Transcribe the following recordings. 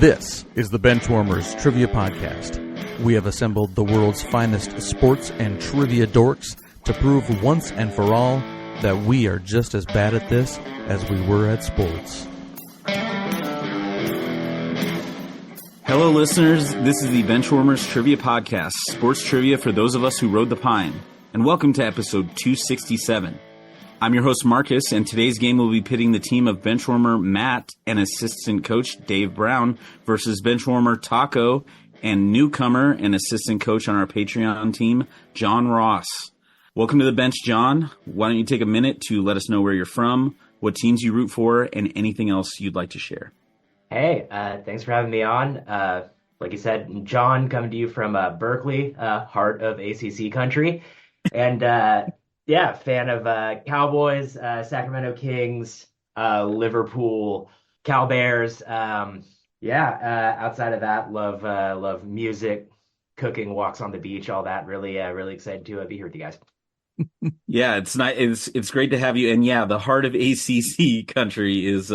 This is the Benchwarmers Trivia Podcast. We have assembled the world's finest sports and trivia dorks to prove once and for all that we are just as bad at this as we were at sports. Hello, listeners. This is the Benchwarmers Trivia Podcast, sports trivia for those of us who rode the pine. And welcome to episode 267. I'm your host, Marcus, and today's game will be pitting the team of Benchwarmer Matt and assistant coach Dave Brown versus Benchwarmer Taco and newcomer and assistant coach on our Patreon team, John Ross. Welcome to the bench, John. Why don't you take a minute to let us know where you're from, what teams you root for, and anything else you'd like to share. Hey, thanks for having me on. Like you said, John, coming to you from Berkeley, heart of ACC country. And yeah, fan of Cowboys, Sacramento Kings, Liverpool, Cal Bears. Outside of that, love music, cooking, walks on the beach, all that. Really excited to be here with you guys. Yeah, it's nice. It's great to have you. And yeah, the heart of ACC country is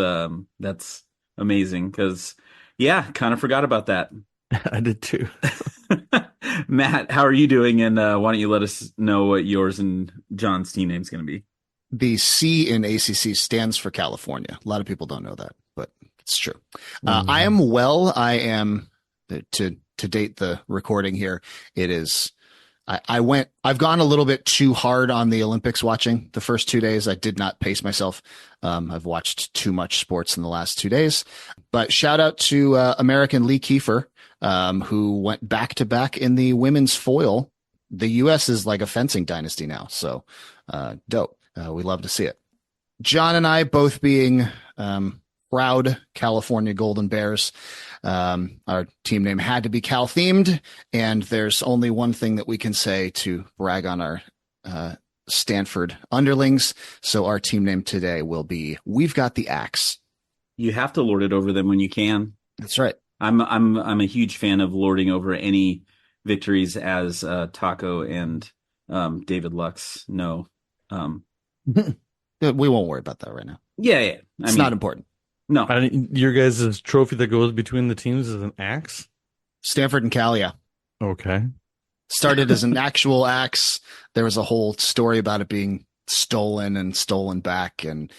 that's amazing because kind of forgot about that. I did too. Matt, how are you doing? And why don't you let us know what yours and John's team name is going to be? The C in ACC stands for California. A lot of people don't know that, but it's true. I am well. I am to date the recording here. It is. I've gone a little bit too hard on the Olympics watching the first 2 days. I did not pace myself. I've watched too much sports in the last 2 days, but shout out to American Lee Kiefer, who went back to back in the women's foil. The U.S. is like a fencing dynasty now. So, dope. We love to see it. John and I both being, proud California Golden Bears. Our team name had to be Cal themed, and there's only one thing that we can say to brag on our Stanford underlings. So our team name today will be We've Got the Axe. You have to lord it over them when you can. That's right. I'm a huge fan of lording over any victories, as Taco and David Lux know. We won't worry about that right now. Yeah. It's not important. No. Your guys' trophy that goes between the teams is an axe? Stanford and Cal, yeah. Okay. Started as an actual axe. There was a whole story about it being stolen and stolen back. And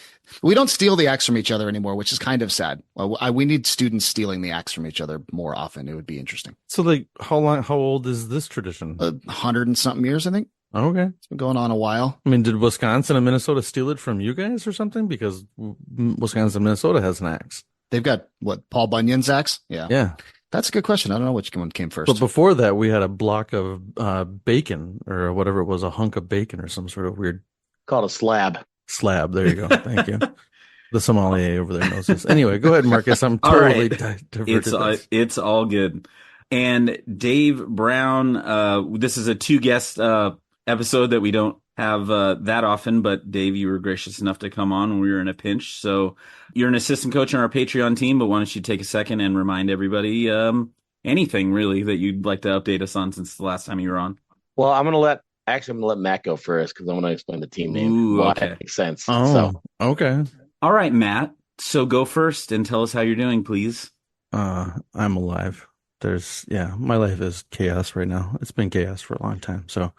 we don't steal the axe from each other anymore, which is kind of sad. We need students stealing the axe from each other more often. It would be interesting. So, how old is this tradition? 100 and something years, I think. Okay. It's been going on a while. I mean, did Wisconsin and Minnesota steal it from you guys or something? Because Wisconsin and Minnesota has an axe. They've got, Paul Bunyan's axe? Yeah. That's a good question. I don't know which one came first. But before that, we had a block of bacon or whatever it was, a hunk of bacon or some sort of weird. Called a slab. Slab. There you go. Thank you. The sommelier over there knows this. Anyway, go ahead, Marcus. I'm totally diverted. It's all good. And Dave Brown, this is a two-guest episode that we don't have that often, but Dave, you were gracious enough to come on when we were in a pinch. So you're an assistant coach on our Patreon team, but why don't you take a second and remind everybody anything really that you'd like to update us on since the last time you were on? Well, I'm going to let Matt go first because I want to explain the team name. Ooh, why okay. It makes sense. Okay. All right, Matt. So go first and tell us how you're doing, please. I'm alive. My life is chaos right now. It's been chaos for a long time. So,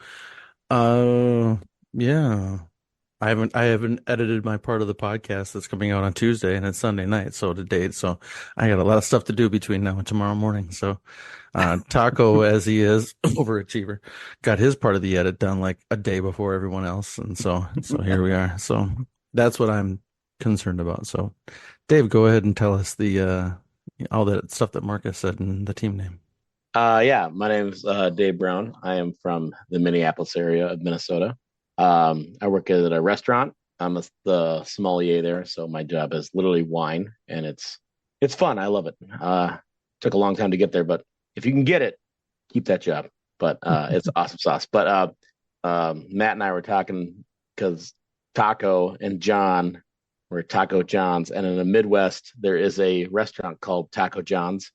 I haven't edited my part of the podcast that's coming out on Tuesday, and it's Sunday night, so to date. So I got a lot of stuff to do between now and tomorrow morning. So, Taco, as he is, overachiever, got his part of the edit done like a day before everyone else, and so here we are. So that's what I'm concerned about. So, Dave, go ahead and tell us the all that stuff that Marcus said in the team name. My name's Dave Brown. I am from the Minneapolis area of Minnesota. I work at a restaurant. I'm the sommelier there, so my job is literally wine, and it's fun. I love it. Took a long time to get there, but if you can get it, keep that job. But it's awesome sauce. But Matt and I were talking because Taco and John were Taco John's, and in the Midwest there is a restaurant called Taco John's,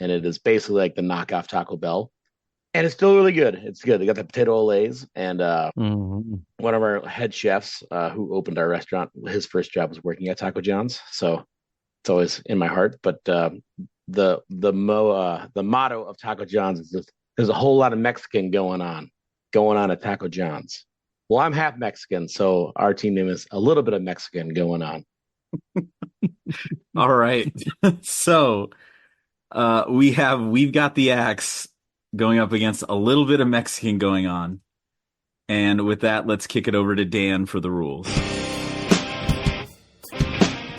and it is basically like the knockoff Taco Bell. And it's still really good. It's good. They got the potato olays, and one of our head chefs who opened our restaurant, his first job was working at Taco John's. So it's always in my heart. But the motto of Taco John's is just, there's a whole lot of Mexican going on at Taco John's. Well, I'm half Mexican, so our team name is a little bit of Mexican going on. All right. So we've got the axe going up against a little bit of Mexican going on. And with that, let's kick it over to Dan for the rules.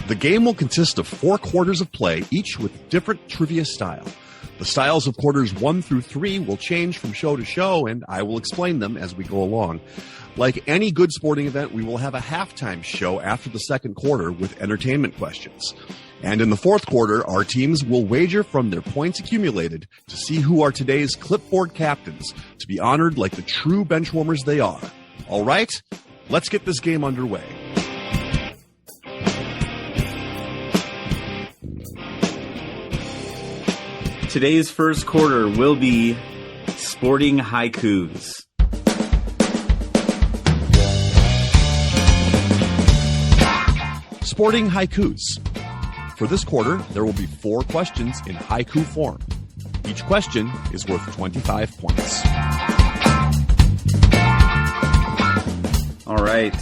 The game will consist of 4 quarters of play, each with different trivia style. The styles of quarters 1 through 3 will change from show to show, and I will explain them as we go along. Like any good sporting event, we will have a halftime show after the second quarter with entertainment questions. And in the fourth quarter, our teams will wager from their points accumulated to see who are today's clipboard captains, to be honored like the true benchwarmers they are. All right, let's get this game underway. Today's first quarter will be sporting haikus. Sporting haikus. For this quarter, there will be 4 questions in haiku form. Each question is worth 25 points. All right.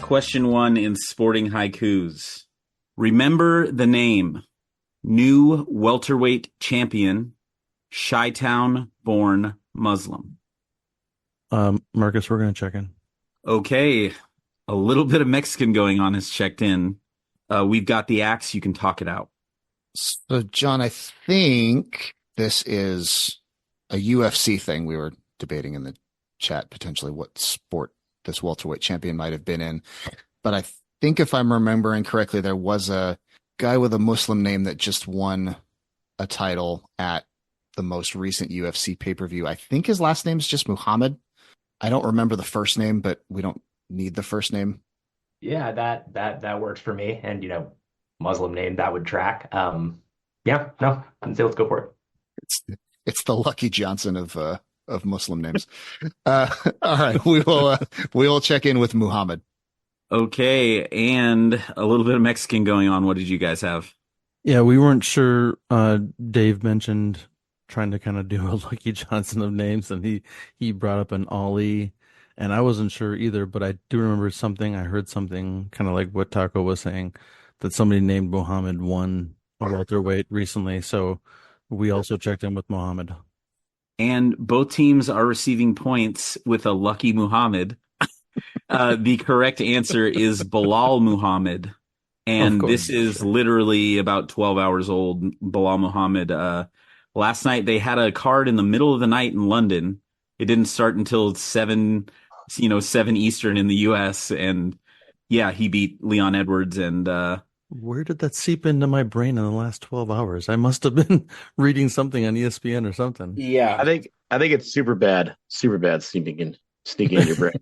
Question 1 in sporting haikus. Remember the name. New welterweight champion, Chi-Town born Muslim. Marcus, we're going to check in. Okay. A little bit of Mexican going on has checked in. We've got the axe. You can talk it out. So, John, I think this is a UFC thing. We were debating in the chat potentially what sport this welterweight champion might have been in. But I think if I'm remembering correctly, there was a guy with a Muslim name that just won a title at the most recent UFC pay-per-view. I think his last name is just Muhammad. I don't remember the first name, but we don't need the first name. Yeah, that works for me. And Muslim name that would track. Yeah, no, I'd say let's go for it. It's the Lucky Johnson of Muslim names. All right, we will check in with Muhammad. Okay, and a little bit of Mexican going on. What did you guys have? Yeah, we weren't sure. Dave mentioned trying to kind of do a Lucky Johnson of names, and he brought up an Ali, and I wasn't sure either, but I do remember I heard something kind of like what Taco was saying, that somebody named Muhammad won a welterweight recently, so we also checked in with Muhammad. And both teams are receiving points with a Lucky Muhammad. The correct answer is Bilal Muhammad. And this is literally about 12 hours old, Bilal Muhammad. Last night they had a card in the middle of the night in London. It didn't start until 7 Eastern in the US. And yeah, he beat Leon Edwards. And where did that seep into my brain in the last 12 hours? I must have been reading something on ESPN or something. Yeah, I think it's super bad sneaking in your brain.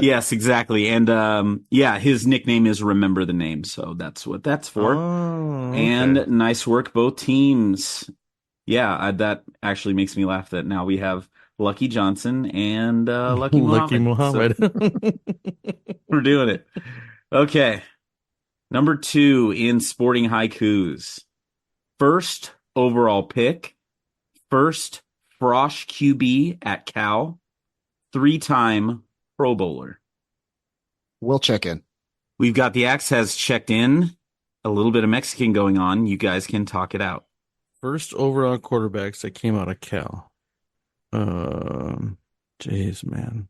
Yes, exactly. And his nickname is Remember the Name, so that's what that's for. Oh, okay. And nice work, both teams. Yeah, that actually makes me laugh that now we have Lucky Johnson and Lucky Muhammad. Lucky Muhammad. So we're doing it. Okay. Number 2 in sporting haikus. First overall pick. First Frosh QB at Cal. 3-time Pro Bowler. We'll check in. We've got the axe has checked in. A little bit of Mexican going on. You guys can talk it out. First overall quarterbacks that came out of Cal. Jeez, man.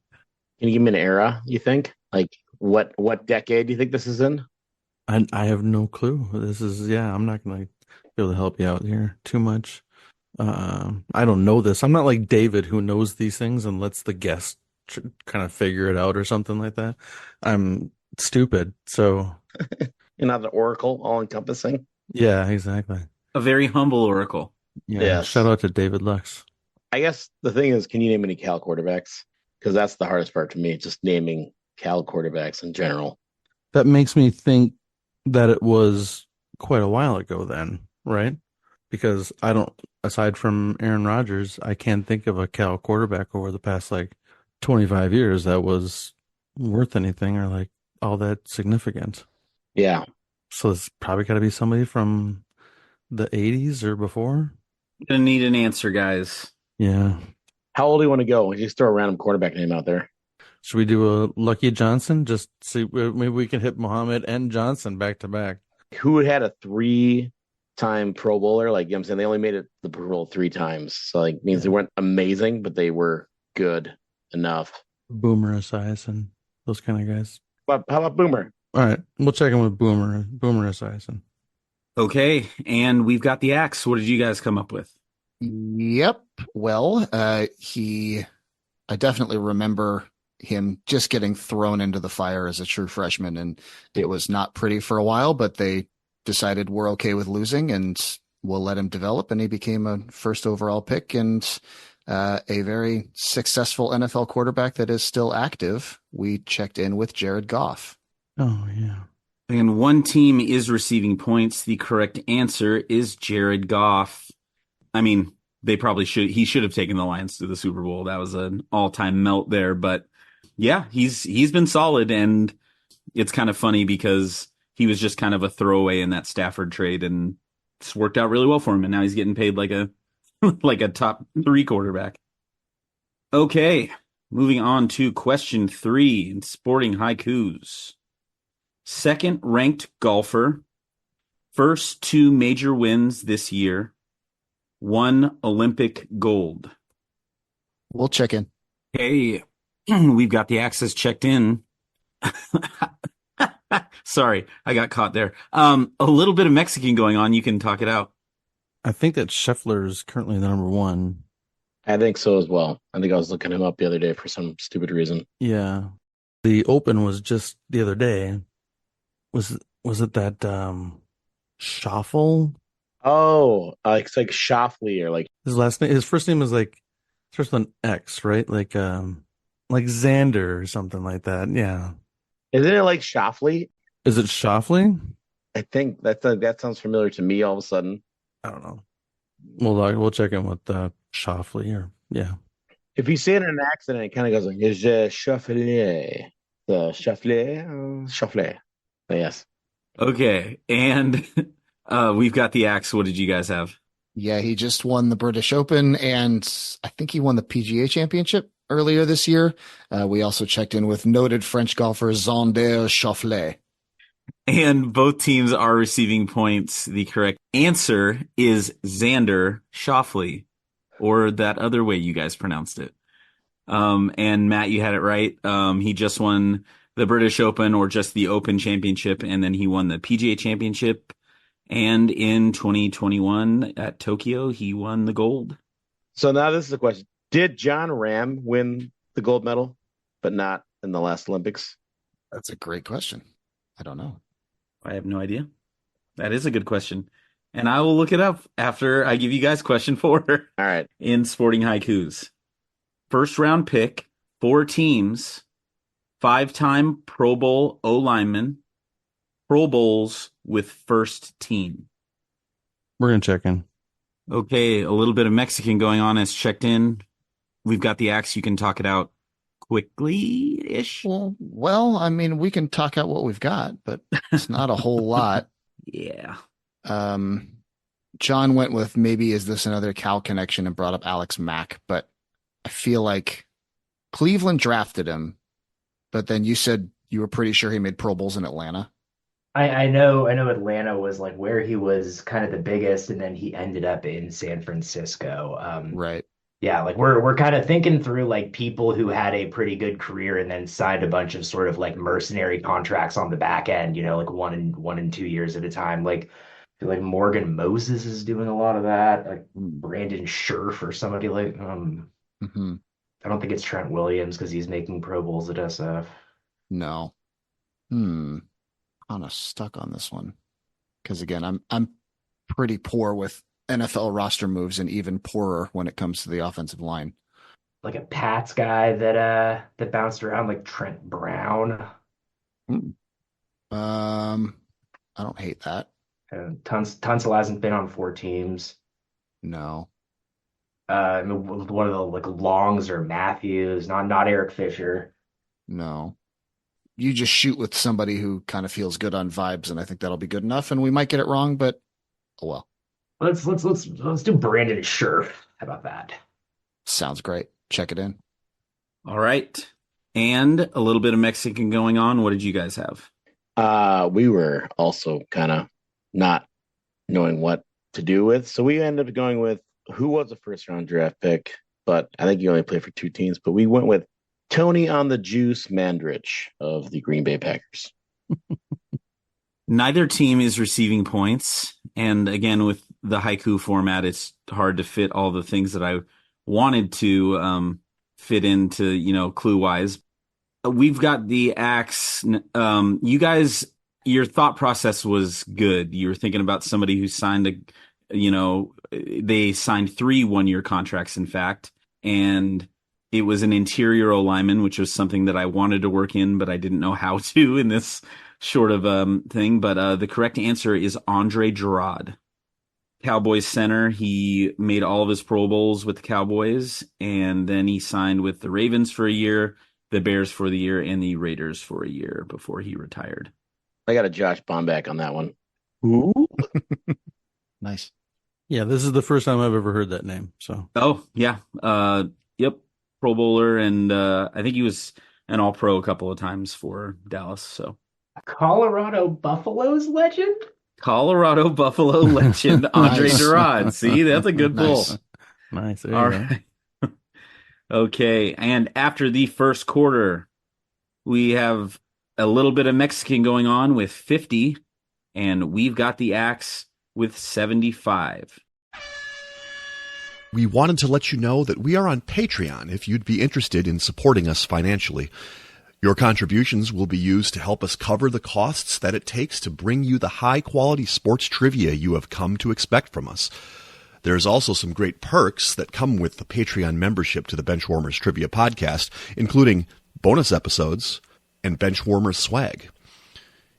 Can you give me an era, you think? Like what decade do you think this is in? I have no clue. I'm not going to be able to help you out here too much. I don't know this. I'm not like David who knows these things and lets the guest kind of figure it out or something like that. I'm stupid. So You're not the oracle, all encompassing. yeah, exactly. A very humble oracle. Yeah. Yes. Shout out to David Lux. I guess the thing is, can you name any Cal quarterbacks? Because that's the hardest part to me, just naming Cal quarterbacks in general. That makes me think that it was quite a while ago then, right? Because aside from Aaron Rodgers, I can't think of a Cal quarterback over the past 25 years that was worth anything or all that significant. Yeah. So it's probably got to be somebody from the 80s or before. Gonna need an answer, guys. Yeah. How old do you want to go? Just throw a random quarterback name out there. Should we do a Lucky Johnson? Just see, maybe we can hit Muhammad and Johnson back to back. Who had a three-time Pro Bowler? Like, you know what I'm saying? They only made it the Pro Bowl three times. So, like, means they Yeah. weren't amazing, but they were good enough. Boomer Esiason, those kind of guys. But how about Boomer? All right, we'll check in with Boomer Esiason. Okay, and we've got the axe. What did you guys come up with? Yep. Well, I definitely remember him just getting thrown into the fire as a true freshman, and it was not pretty for a while, but they decided we're okay with losing and we'll let him develop, and he became a first overall pick and a very successful NFL quarterback that is still active. We checked in with Jared Goff. Oh yeah. And one team is receiving points. The correct answer is Jared Goff. I mean, he should have taken the Lions to the Super Bowl. That was an all-time melt there, but yeah, he's been solid, and it's kind of funny because he was just kind of a throwaway in that Stafford trade, and it's worked out really well for him, and now he's getting paid like a like a top three quarterback. Okay, moving on to question 3 in sporting haikus. Second ranked golfer, first 2 major wins this year, 1 Olympic gold. We'll check in. Hey, we've got the access checked in. Sorry, I got caught there. A little bit of Mexican going on. You can talk it out. I think that Scheffler is currently the number one. I think so as well. I think I was looking him up the other day for some stupid reason. Yeah. The Open was just the other day. Was it that Schaffel? Oh, it's like Shoffley or like, His first name is like starts with an X, right? Like Xander or something like that. Yeah. isn't it like Shoffley? Is it Shoffley? I think that sounds familiar to me all of a sudden. I don't know. We'll check in with Shoffley or yeah. If you say it in an accent, it kind of goes like, is Shoffley? The Shoffley. Yes. Okay, and we've got the axe. What did you guys have? Yeah, he just won the British Open, and I think he won the PGA Championship earlier this year. We also checked in with noted French golfer Xander Schauffele. And both teams are receiving points. The correct answer is Xander Schauffele, or that other way you guys pronounced it. And Matt, you had it right. He just won the British Open, or just the Open Championship, and then he won the PGA Championship. And in 2021 at Tokyo, he won the gold. So now this is the question. Did John Ram win the gold medal, but not in the last Olympics? That's a great question. I don't know. I have no idea. That is a good question. And I will look it up after I give you guys question 4 All right. in Sporting Haikus. First round pick, 4 teams, 5-time Pro Bowl O lineman, Pro Bowls with first team. We're gonna check in. Okay, a little bit of Mexican going on as checked in. We've got the axe. You can talk it out quickly-ish. Well, I mean, we can talk out what we've got, but it's not a whole lot. Yeah. John went with maybe is this another Cal connection and brought up Alex Mack, but I feel like Cleveland drafted him, but then you said you were pretty sure he made Pro Bowls in Atlanta. I know Atlanta was like where he was kind of the biggest, and then he ended up in San Francisco. Right. Yeah, like we're kind of thinking through like people who had a pretty good career and then signed a bunch of sort of like mercenary contracts on the back end, like 1 and 2 years at a time. Like I feel like Morgan Moses is doing a lot of that, like Brandon Scherf or somebody like Mm-hmm. I don't think it's Trent Williams because he's making Pro Bowls at SF. No. Kind of stuck on this one because again, I'm pretty poor with NFL roster moves and even poorer when it comes to the offensive line. Like a Pats guy that bounced around like Trent Brown. Hmm. I don't hate that. And Tunsil hasn't been on 4 teams. No. I mean, one of the like Longs or Matthews, not Eric Fisher. No. you just shoot with somebody who kind of feels good on vibes, and I think that'll be good enough. And we might get it wrong, but oh well. Let's do Brandon Scherf. How about that? Sounds great. Check it in. All right. And a little bit of Mexican going on. What did you guys have? We were also kind of not knowing what to do with, so we ended up going with who was a first round draft pick, but I think you only play for 2 teams. But we went with Tony on the Juice Mandrich of the Green Bay Packers. Neither team is receiving points. And again, with the haiku format, it's hard to fit all the things that I wanted to fit into, clue wise. We've got the axe. You guys, your thought process was good. You were thinking about somebody who signed they signed 3 one-year contracts, in fact, and it was an interior O-lineman, which was something that I wanted to work in, but I didn't know how to in this short of thing. But the correct answer is Andre Gerard. Cowboys center. He made all of his Pro Bowls with the Cowboys, and then he signed with the Ravens for a year, the Bears for the year, and the Raiders for a year before he retired. I got a Josh Bomback on that one. Ooh. Nice. Yeah, this is the first time I've ever heard that name. So. Oh, yeah. Yep. Pro Bowler, and I think he was an All-Pro a couple of times for Dallas. So Colorado Buffaloes legend? Colorado Buffalo legend Andre Nice. Gerard. See, that's a good pull. Nice. Nice. There All you go. right. Okay, and after the first quarter, we have a little bit of Mexican going on with 50, and we've got the axe with 75. We wanted to let you know that we are on Patreon if you'd be interested in supporting us financially. Your contributions will be used to help us cover the costs that it takes to bring you the high-quality sports trivia you have come to expect from us. There's also some great perks that come with the Patreon membership to the Benchwarmers Trivia Podcast, including bonus episodes and Benchwarmers swag.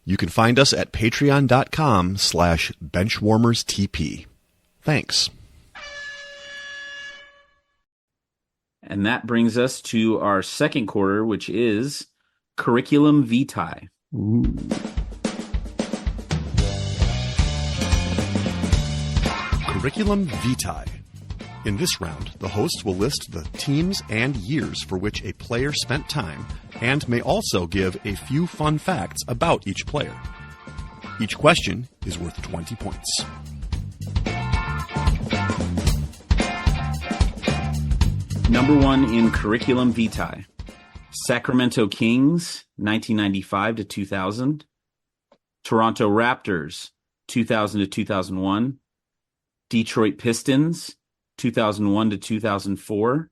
You can find us at patreon.com/benchwarmerstp. Thanks. And that brings us to our second quarter, which is Curriculum Vitae. Ooh. Curriculum Vitae. In this round, the host will list the teams and years for which a player spent time and may also give a few fun facts about each player. Each question is worth 20 points. Number 1 in Curriculum Vitae. Sacramento Kings, 1995 to 2000. Toronto Raptors, 2000 to 2001. Detroit Pistons, 2001 to 2004.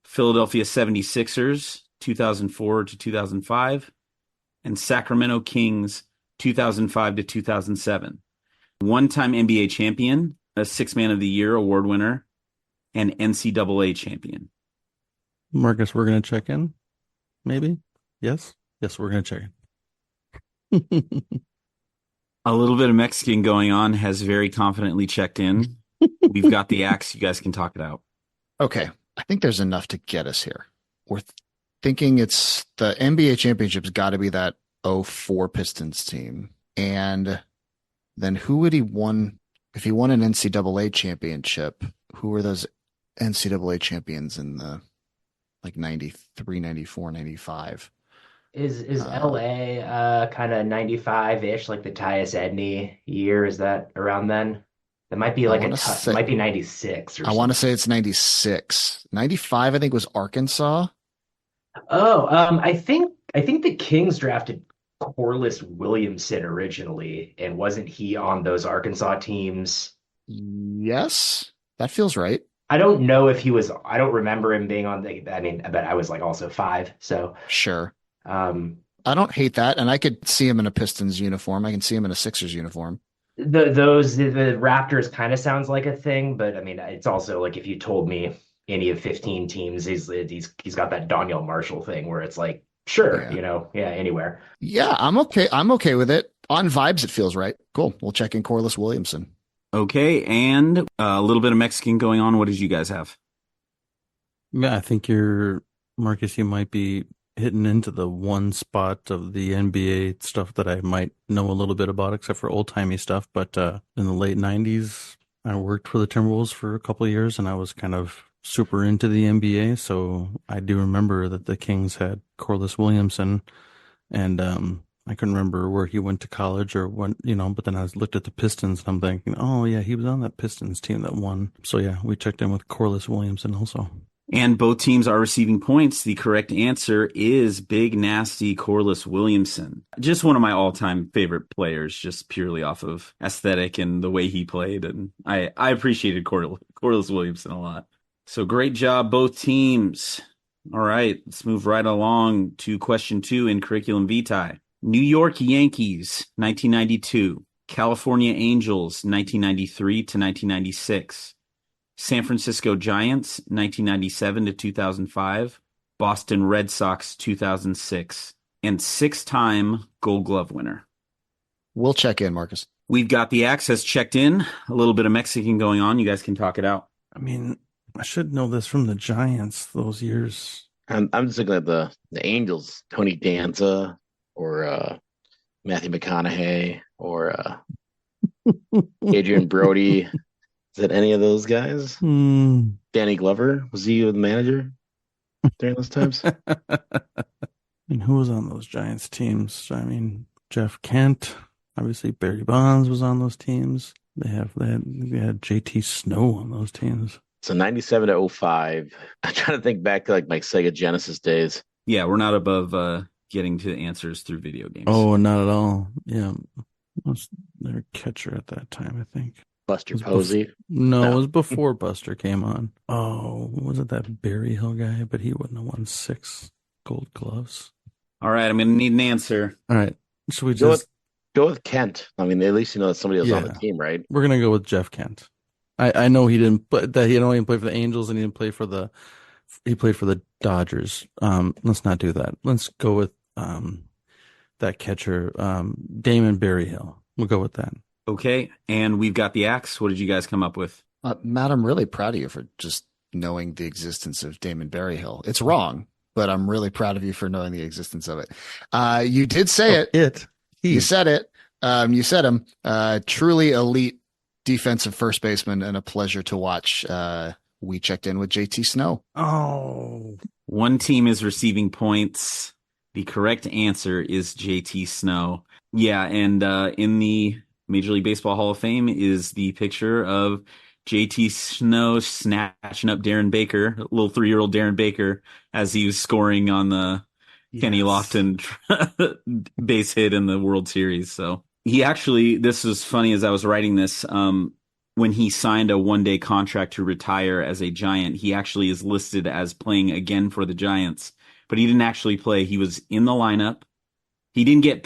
Philadelphia 76ers, 2004 to 2005. And Sacramento Kings, 2005 to 2007. One-time NBA champion, a Sixth Man of the Year award winner, and NCAA champion. Marcus, we're going to check in. Maybe? Yes? Yes, we're going to check in. A little bit of Mexican going on, has very confidently checked in. We've got the axe. You guys can talk it out. Okay. I think there's enough to get us here. We're thinking it's the NBA championship's got to be that '04 Pistons team. And then who would he won? If he won an NCAA championship, who were those NCAA champions in the 93, 94, 95? Is LA kind of 95-ish, like the Tyus Edney year? Is that around then? That might be like it might be 96 or something. I want to say it's 96. 95, I think, was Arkansas. Oh, I think the Kings drafted Corliss Williamson originally, and wasn't he on those Arkansas teams? Yes, that feels right. I don't know if he was. I don't remember him being on the. I mean, but I was also 5, so Sure. I don't hate that, and I could see him in a Pistons uniform. I can see him in a Sixers uniform. the Raptors kind of sounds like a thing, but I mean, it's also like if you told me any of 15 teams, he's got that Daniel Marshall thing where it's like, sure, anywhere. Yeah, I'm okay. I'm okay with it. On vibes, it feels right. Cool. We'll check in Corliss Williamson. Okay, and a little bit of Mexican going on. What did you guys have? Yeah, I think Marcus, you might be hitting into the one spot of the NBA stuff that I might know a little bit about, except for old-timey stuff. But in the late 90s, I worked for the Timberwolves for a couple of years, and I was kind of super into the NBA. So I do remember that the Kings had Corliss Williamson, and I couldn't remember where he went to college or what, but then I looked at the Pistons and I'm thinking, oh yeah, he was on that Pistons team that won. So yeah, we checked in with Corliss Williamson also. And both teams are receiving points. The correct answer is Big Nasty Corliss Williamson. Just one of my all-time favorite players, just purely off of aesthetic and the way he played. And I appreciated Corliss Williamson a lot. So great job, both teams. All right, let's move right along to question 2 in Curriculum Vitae. New York Yankees, 1992. California Angels, 1993 to 1996. San Francisco Giants, 1997 to 2005, Boston Red Sox, 2006, and 6-time Gold Glove winner. We'll check in, Marcus. We've got the access checked in. A little bit of Mexican going on. You guys can talk it out. I mean, I should know this from the Giants those years. I'm just looking at the Angels, Tony Danza or Matthew McConaughey or Adrian Brody. Is it any of those guys? Danny Glover, was he the manager during those times? And who was on those Giants teams? I mean, Jeff Kent, obviously Barry Bonds was on those teams. They had JT Snow on those teams. So 97 to 05. I'm trying to think back to like my Sega Genesis days. Yeah, we're not above getting to answers through video games. Oh, not at all. Yeah. Was their catcher at that time, I think. Buster Posey? No, it was before Buster came on. Oh, was it that Berryhill guy? But he wouldn't have won 6 Gold Gloves. All right, I'm going to need an answer. All right. Should we go with Kent? I mean, at least you know that somebody was on the team, right? We're going to go with Jeff Kent. I know he didn't, but that he only played for the Angels and he didn't play for he played for the Dodgers. Let's not do that. Let's go with that catcher, Damon Berryhill. We'll go with that. Okay, and we've got the axe. What did you guys come up with? Matt, I'm really proud of you for just knowing the existence of Damon Berryhill. It's wrong, but I'm really proud of you for knowing the existence of it. You did say You said it. You said him. Truly elite defensive first baseman and a pleasure to watch. We checked in with JT Snow. Oh. One team is receiving points. The correct answer is JT Snow. Yeah, and in the Major League Baseball Hall of Fame is the picture of JT Snow snatching up Darren Baker, little 3-year-old Darren Baker, as he was scoring on the Kenny Lofton base hit in the World Series. So he actually, this was funny as I was writing this, when he signed a one-day contract to retire as a Giant, he actually is listed as playing again for the Giants, but he didn't actually play. He was in the lineup. He didn't get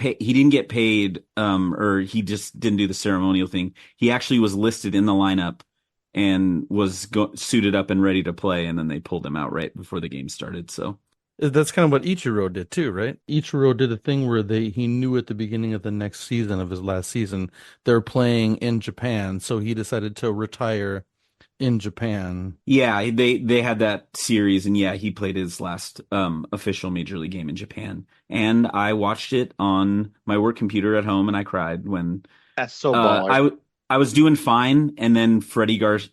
paid, or he just didn't do the ceremonial thing. He actually was listed in the lineup and was suited up and ready to play, and then they pulled him out right before the game started. So that's kind of what Ichiro did too, right? Ichiro did a thing where he knew at the beginning of the next season of his last season they're playing in Japan, so he decided to retire in Japan. Yeah, they had that series, and yeah, he played his last official Major League game in Japan. And I watched it on my work computer at home, and I cried when that's so baller. I was doing fine, and then Felix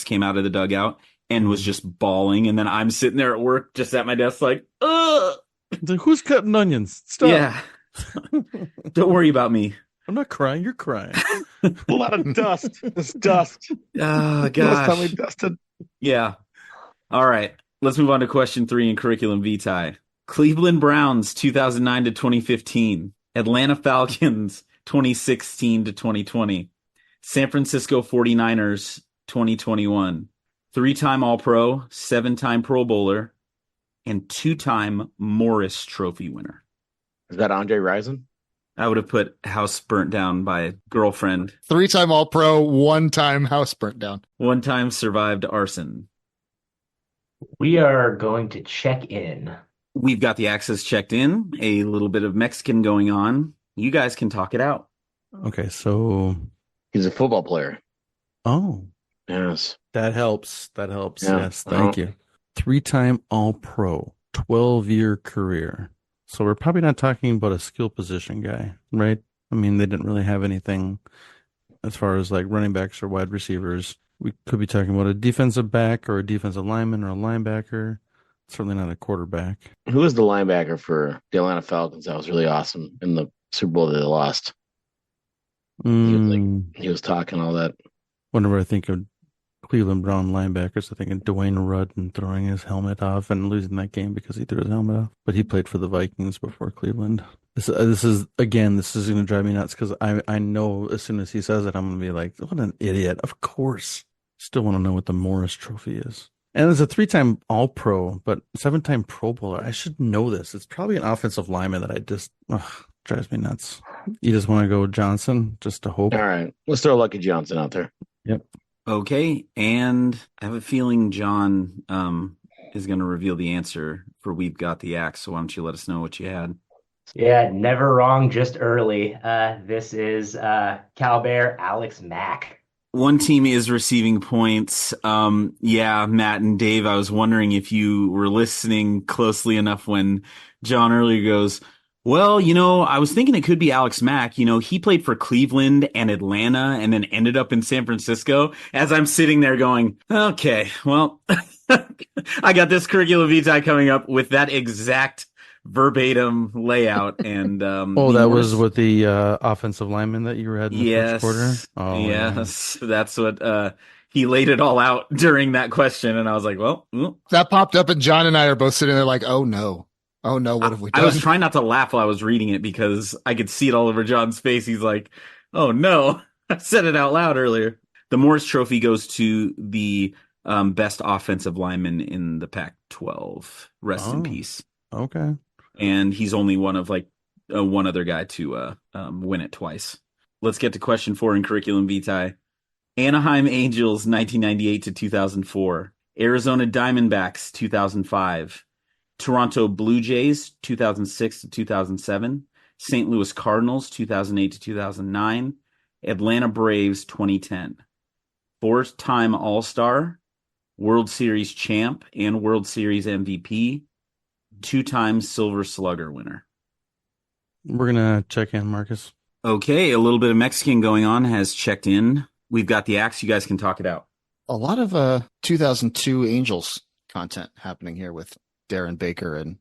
came out of the dugout and was just bawling, and then I'm sitting there at work, just at my desk, like, ugh. Like, who's cutting onions? Stop. Yeah. Don't worry about me. I'm not crying. You're crying. A lot of dust. It's dust. Oh, gosh. Last time we dusted. Yeah. All right. Let's move on to question 3 in Curriculum Vitae. Cleveland Browns 2009 to 2015. Atlanta Falcons 2016 to 2020. San Francisco 49ers 2021. 3-time All-Pro, 7-time Pro Bowler, and 2-time Morris Trophy winner. Is that Andre Rison? I would have put House Burnt Down by a Girlfriend. 3-time All-Pro, 1-time House Burnt Down. 1-time survived arson. We are going to check in. We've got the access checked in. A little bit of Mexican going on. You guys can talk it out. Okay, so he's a football player. Oh. Yes. That helps. Yeah. Yes, thank you. 3-time All-Pro. 12-year career. So we're probably not talking about a skill position guy, right? I mean, they didn't really have anything as far as like running backs or wide receivers. We could be talking about a defensive back or a defensive lineman or a linebacker. Certainly not a quarterback. Who was the linebacker for the Atlanta Falcons? That was really awesome in the Super Bowl that they lost. Mm, He was talking all that. Whenever I think of Cleveland Brown linebackers, I think of Dwayne Rudden throwing his helmet off and losing that game because he threw his helmet off. But he played for the Vikings before Cleveland. This is going to drive me nuts because I know as soon as he says it, I'm going to be like, what an idiot. Of course. Still want to know what the Morris Trophy is. And it's a 3-time All-Pro, but 7-time Pro Bowler. I should know this. It's probably an offensive lineman that I just drives me nuts. You just want to go Johnson just to hope. All right. Let's throw Lucky Johnson out there. Yep. Okay, and I have a feeling John is going to reveal the answer for We've Got the Axe, so why don't you let us know what you had? Yeah, never wrong, just early. This is Cal Bear Alex Mack. One team is receiving points. Yeah, Matt and Dave, I was wondering if you were listening closely enough when John earlier goes, well, I was thinking it could be Alex Mack. He played for Cleveland and Atlanta and then ended up in San Francisco. As I'm sitting there going, okay, well, I got this curriculum vitae coming up with that exact verbatim layout. And that was with the offensive lineman that you had in the first quarter? Oh, yes. Yeah. That's what he laid it all out during that question. And I was like, well, that popped up, and John and I are both sitting there like, oh no. Oh no, what have we done? I was trying not to laugh while I was reading it because I could see it all over John's face. He's like, oh no, I said it out loud earlier. The Morris Trophy goes to the best offensive lineman in the Pac-12. Rest in peace. Okay. And he's only one of one other guy to win it twice. Let's get to question 4 in curriculum vitae. Anaheim Angels 1998 to 2004. Arizona Diamondbacks 2005. Toronto Blue Jays 2006 to 2007. St. Louis Cardinals 2008 to 2009. Atlanta Braves 2010. 4-time All-Star, World Series champ and World Series MVP, 2-time Silver Slugger winner. We're going to check in, Marcus. Okay, a little bit of Mexican going on has checked in. We've got the axe. You guys can talk it out. A lot of 2002 Angels content happening here with Darren Baker and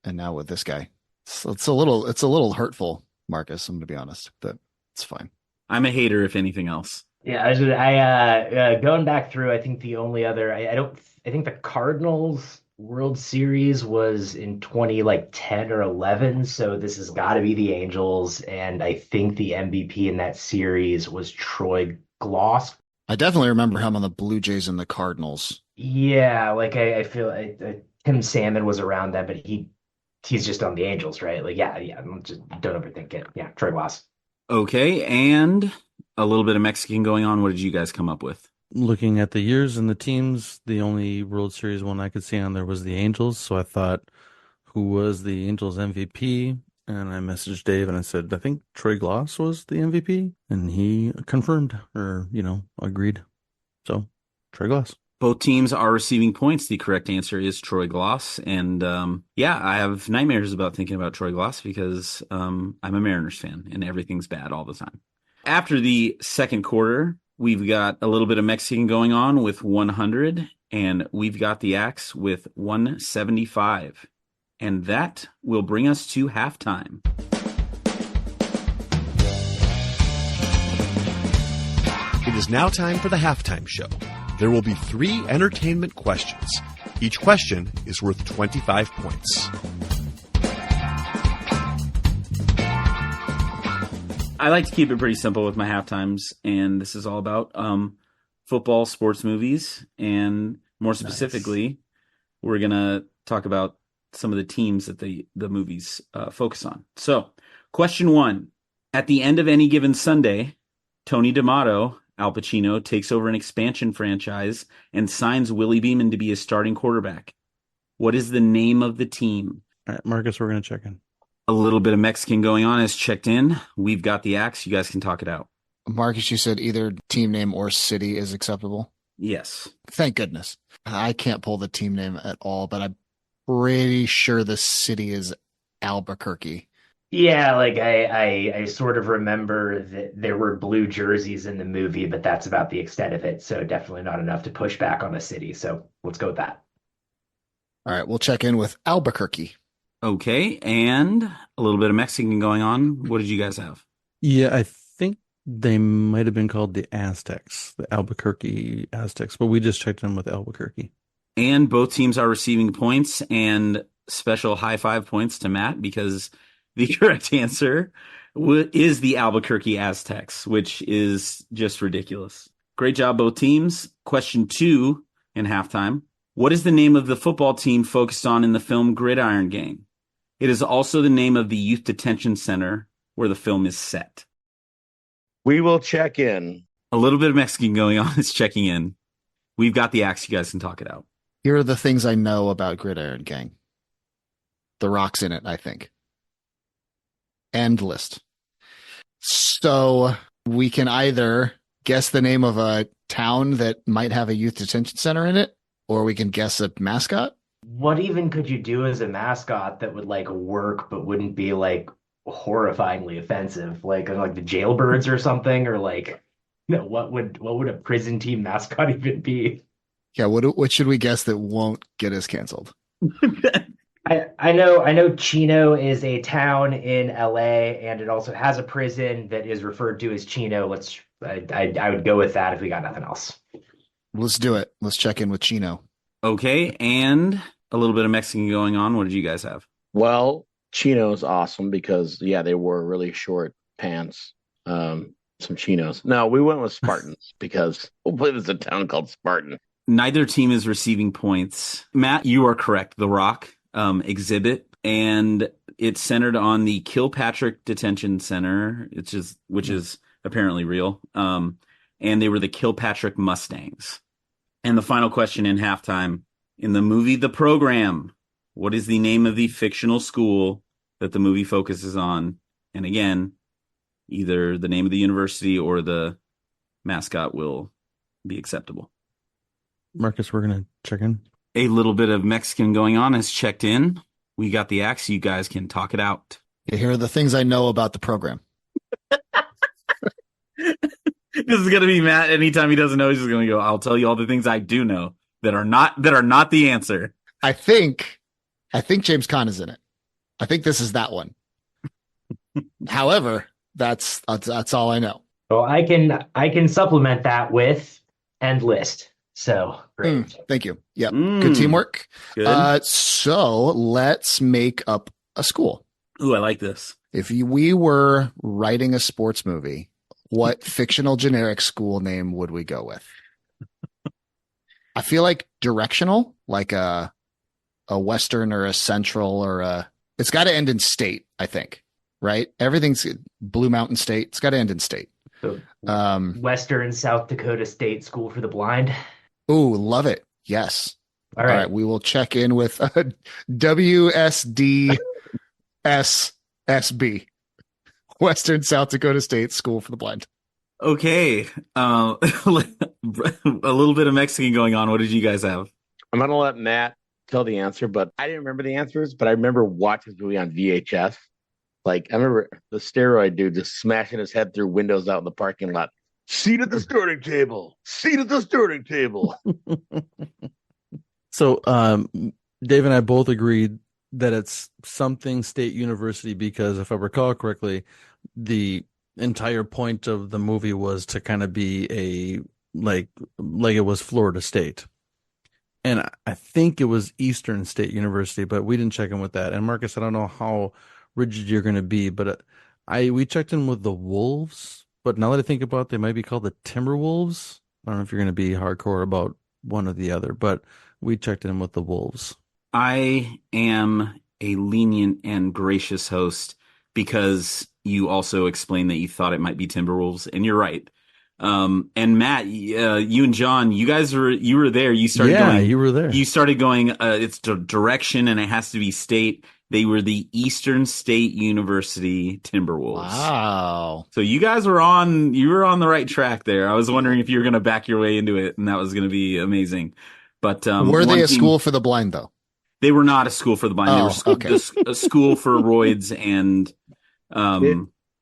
now with this guy. So it's a little hurtful, Marcus, I'm going to be honest, but it's fine. I'm a hater, if anything else. Yeah, I going back through, I think the only other, I think the Cardinals World Series was in 2010 or 11, so this has got to be the Angels, and I think the MVP in that series was Troy Gloss. I definitely remember him on the Blue Jays and the Cardinals. Yeah, I feel Tim Salmon was around that, but he's just on the Angels, right? Yeah, just don't overthink it. Yeah, Troy Gloss. Okay, and a little bit of Mexican going on. What did you guys come up with? Looking at the years and the teams, the only World Series one I could see on there was the Angels. So I thought, who was the Angels MVP? And I messaged Dave and I said, I think Troy Gloss was the MVP. And he confirmed or, agreed. So Troy Gloss. Both teams are receiving points. The correct answer is Troy Gloss. And I have nightmares about thinking about Troy Gloss because I'm a Mariners fan and everything's bad all the time. After the second quarter, we've got a little bit of Mexican going on with 100, and we've got the axe with 175. And that will bring us to halftime. It is now time for the halftime show. There will be 3 entertainment questions. Each question is worth 25 points. I like to keep it pretty simple with my halftimes, and this is all about football, sports movies, and more specifically, we're going to talk about some of the teams that the movies focus on. So, question 1. At the end of any given Sunday, Tony D'Amato, Al Pacino, takes over an expansion franchise and signs Willie Beeman to be his starting quarterback. What is the name of the team? All right, Marcus, we're going to check in. A little bit of Mexican going on is checked in. We've got the axe. You guys can talk it out. Marcus, you said either team name or city is acceptable? Yes. Thank goodness. I can't pull the team name at all, but pretty sure the city is Albuquerque. Yeah, like I sort of remember that there were blue jerseys in the movie, but that's about the extent of it. So definitely not enough to push back on the city. So let's go with that. All right, we'll check in with Albuquerque. Okay, and a little bit of Mexican going on. What did you guys have? Yeah, I think they might have been called the Aztecs, the Albuquerque Aztecs, but we just checked in with Albuquerque. And both teams are receiving points, and special high five points to Matt because the correct answer is the Albuquerque Aztecs, which is just ridiculous. Great job, both teams. Question 2 in halftime. What is the name of the football team focused on in the film Gridiron Gang? It is also the name of the youth detention center where the film is set. We will check in. A little bit of Mexican going on. It's checking in. We've got the axe. You guys can talk it out. Here are the things I know about Gridiron Gang. The Rock's in it, I think. End list. So we can either guess the name of a town that might have a youth detention center in it, or we can guess a mascot. What even could you do as a mascot that would like work but wouldn't be like horrifyingly offensive? Like the jailbirds or something, or like what would a prison team mascot even be? Yeah, what should we guess that won't get us canceled? I know Chino is a town in LA and it also has a prison that is referred to as Chino. I would go with that if we got nothing else. Let's do it. Let's check in with Chino. Okay, and a little bit of Mexican going on. What did you guys have? Well, Chino's awesome because yeah, they wore really short pants. Some chinos. No, we went with Spartans because hopefully there's a town called Spartan. Neither team is receiving points. Matt, you are correct. The Rock exhibit, and it's centered on the Kilpatrick Detention Center, which is apparently real. And they were the Kilpatrick Mustangs. And the final question in halftime. In the movie The Program, what is the name of the fictional school that the movie focuses on? And again, either the name of the university or the mascot will be acceptable. Marcus, we're going to check in. A little bit of Mexican going on has checked in. We got the axe. You guys can talk it out. Here are the things I know about the program. This is going to be Matt. Anytime he doesn't know, he's just going to go, I'll tell you all the things I do know that are not the answer. I think James Caan is in it. I think this is that one. However, that's all I know. Well, I can supplement that with end list. So great. Thank you. Yep. Good teamwork. Good. So let's make up a school. Ooh, I like this. If we were writing a sports movie, what fictional generic school name would we go with? I feel like directional, like a Western or a Central or it's got to end in state, I think, right? Everything's Blue Mountain State. It's got to end in state. So, Western South Dakota State School for the Blind. Ooh, love it. Yes. All right. We will check in with WSDSSB, Western South Dakota State School for the Blind. Okay. A little bit of Mexican going on. What did you guys have? I'm gonna let Matt tell the answer, but I didn't remember the answers, but I remember watching this movie on VHS. Like I remember the steroid dude just smashing his head through windows out in the parking lot. Seat at the starting table. Seat at the starting table. So, Dave and I both agreed that it's something State University because if I recall correctly, the entire point of the movie was to kind of be a like it was Florida State. And I think it was Eastern State University, but we didn't check in with that. And Marcus, I don't know how rigid you're going to be, but we checked in with the Wolves. But now that I think about it, they might be called the Timberwolves. I don't know if you're going to be hardcore about one or the other, but we checked in with the Wolves. I am a lenient and gracious host because you also explained that you thought it might be Timberwolves, and you're right. And Matt, you and John, you were there. You started going. You were there. You started going. It's direction, and it has to be state. They were the Eastern State University Timberwolves. Wow. So you guys were on the right track there. I was wondering if you were going to back your way into it, and that was going to be amazing. But were they a school for the blind, though? They were not a school for the blind. They were okay. a school for roids and They,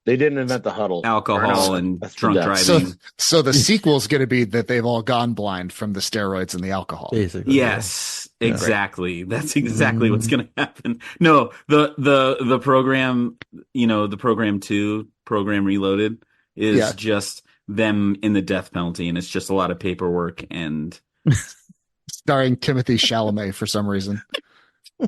they didn't invent the huddle. alcohol No, and that's the drunk death. driving. So the sequel is going to be that they've all gone blind from the steroids and the alcohol. Basically. Yes, Yeah. exactly. That's exactly what's going to happen. No, the program, the program 2, Program Reloaded, is just them in the death penalty, and it's just a lot of paperwork and Starring Timothy Chalamet for some reason.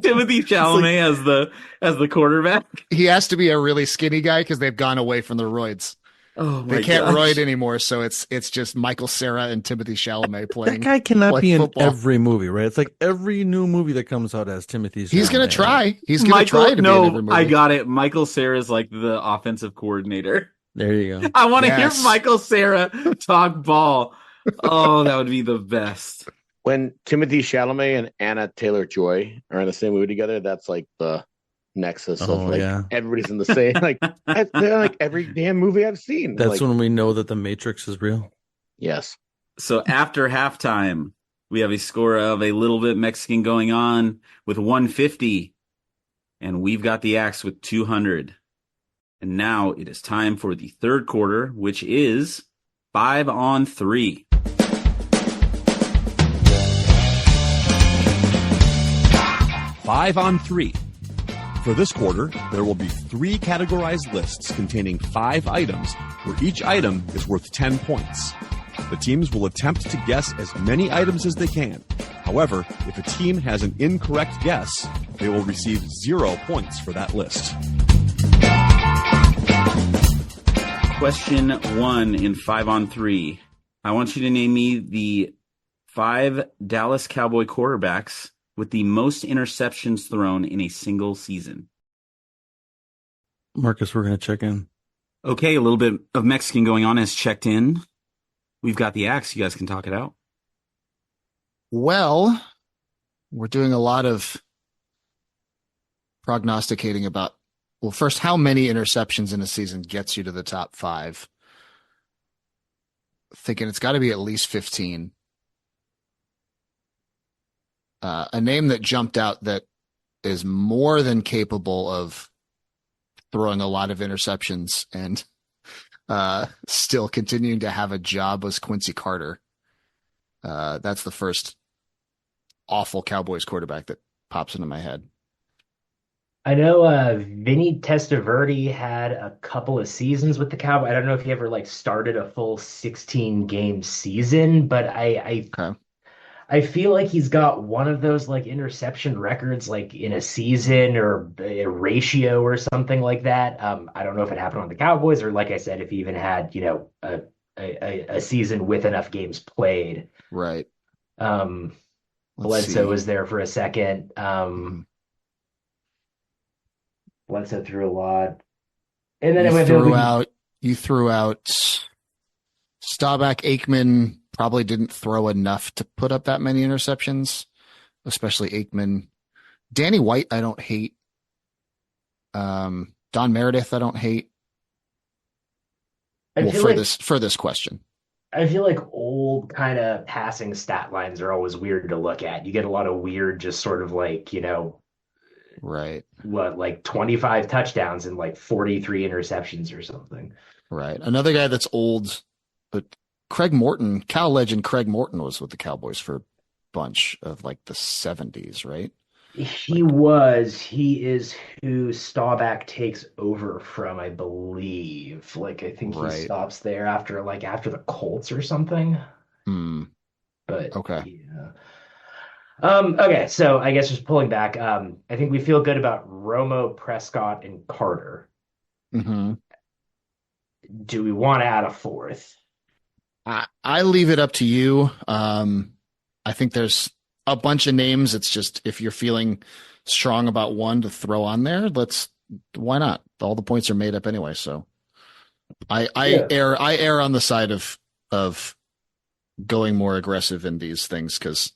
Timothy Chalamet as the quarterback. He has to be a really skinny guy because they've gone away from the roids. Oh my They can't gosh. roid anymore, so it's just Michael Cera and Timothy Chalamet playing. That guy cannot playing be in football. every movie, right? It's like every new movie that comes out has Timothy. He's going to Chalamet. try. He's going to try to be in every movie. I got it. Michael Cera is like the offensive coordinator. There you go. I want to Yes. hear Michael Cera talk ball. Oh, that would be the best. When Timothy Chalamet and Anna Taylor-Joy are in the same movie together, that's like the nexus of Oh, like yeah. everybody's in the same they're like every damn movie I've seen. That's like, when we know that the Matrix is real. yes. So after halftime, we have a score of a little bit Mexican going on with 150, and we've got the Axe with 200. And now it is time for the third quarter, which is 5-on-3. Five on 3. For this quarter, there will be 3 categorized lists containing 5 items, where each item is worth 10 points. The teams will attempt to guess as many items as they can. However, if a team has an incorrect guess, they will receive 0 points for that list. Question 1 in 5-on-3. I want you to name me the 5 Dallas Cowboy quarterbacks with the most interceptions thrown in a single season. Marcus, we're going to check in. Okay, a little bit of Mexican going on has checked in. We've got the Axe. You guys can talk it out. Well, we're doing a lot of prognosticating about, well, first, how many interceptions in a season gets you to the top 5? Thinking it's got to be at least 15. A name that jumped out that is more than capable of throwing a lot of interceptions and still continuing to have a job was Quincy Carter. That's the first awful Cowboys quarterback that pops into my head. I know Vinny Testaverde had a couple of seasons with the Cowboys. I don't know if he ever like started a full 16 game season, but Okay. I feel like he's got one of those like interception records like in a season or a ratio or something like that. I don't know if it happened on the Cowboys or like I said, if he even had, a season with enough games played. Right. Bledsoe see. was there for a second. Bledsoe threw a lot. And then You threw out Staubach. Aikman probably didn't throw enough to put up that many interceptions, especially Aikman. Danny White, I don't hate. Don Meredith, I don't hate. I Well, feel for like this question. I feel like old kind of passing stat lines are always weird to look at. You get a lot of weird, just sort of like, Right. like 25 touchdowns and like 43 interceptions or something. Right. Another guy that's old, but Craig Morton, Cal legend Craig Morton was with the Cowboys for a bunch of like the 70s, right? He is who Staubach takes over from, I believe. Like, I think he Right. stops there after the Colts or something. But Okay. yeah. Okay, so I guess just pulling back, I think we feel good about Romo, Prescott, and Carter. Mm-hmm. Do we want to add a fourth? I leave it up to you. I think there's a bunch of names. It's just if you're feeling strong about one to throw on there, why not? All the points are made up anyway. So I err on the side of going more aggressive in these things because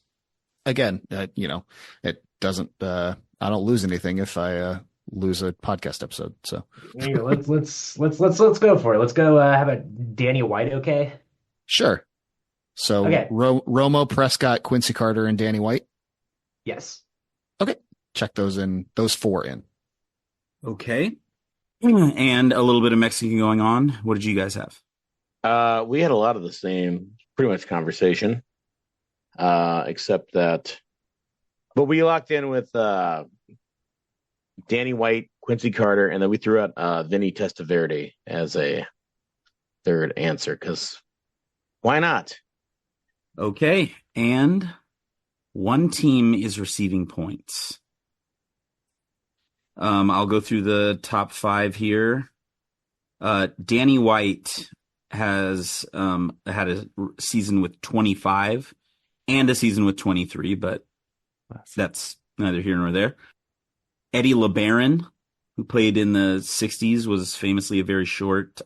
again, it doesn't. I don't lose anything if I lose a podcast episode. So Let's go for it. Let's go. How about Danny White? Okay. sure. So Okay. Romo, Prescott, Quincy Carter, and Danny White. Yes. Okay, check those four in. Okay. And a little bit of Mexican going on. What did you guys have? We had a lot of the same, pretty much conversation, except that, but we locked in with Danny White, Quincy Carter, and then we threw out Vinny Testaverde as a third answer because why not? Okay. And one team is receiving points. I'll go through the top 5 here. Danny White has had a season with 25 and a season with 23, but that's neither here nor there. Eddie LeBaron, who played in the 60s, was famously a very short.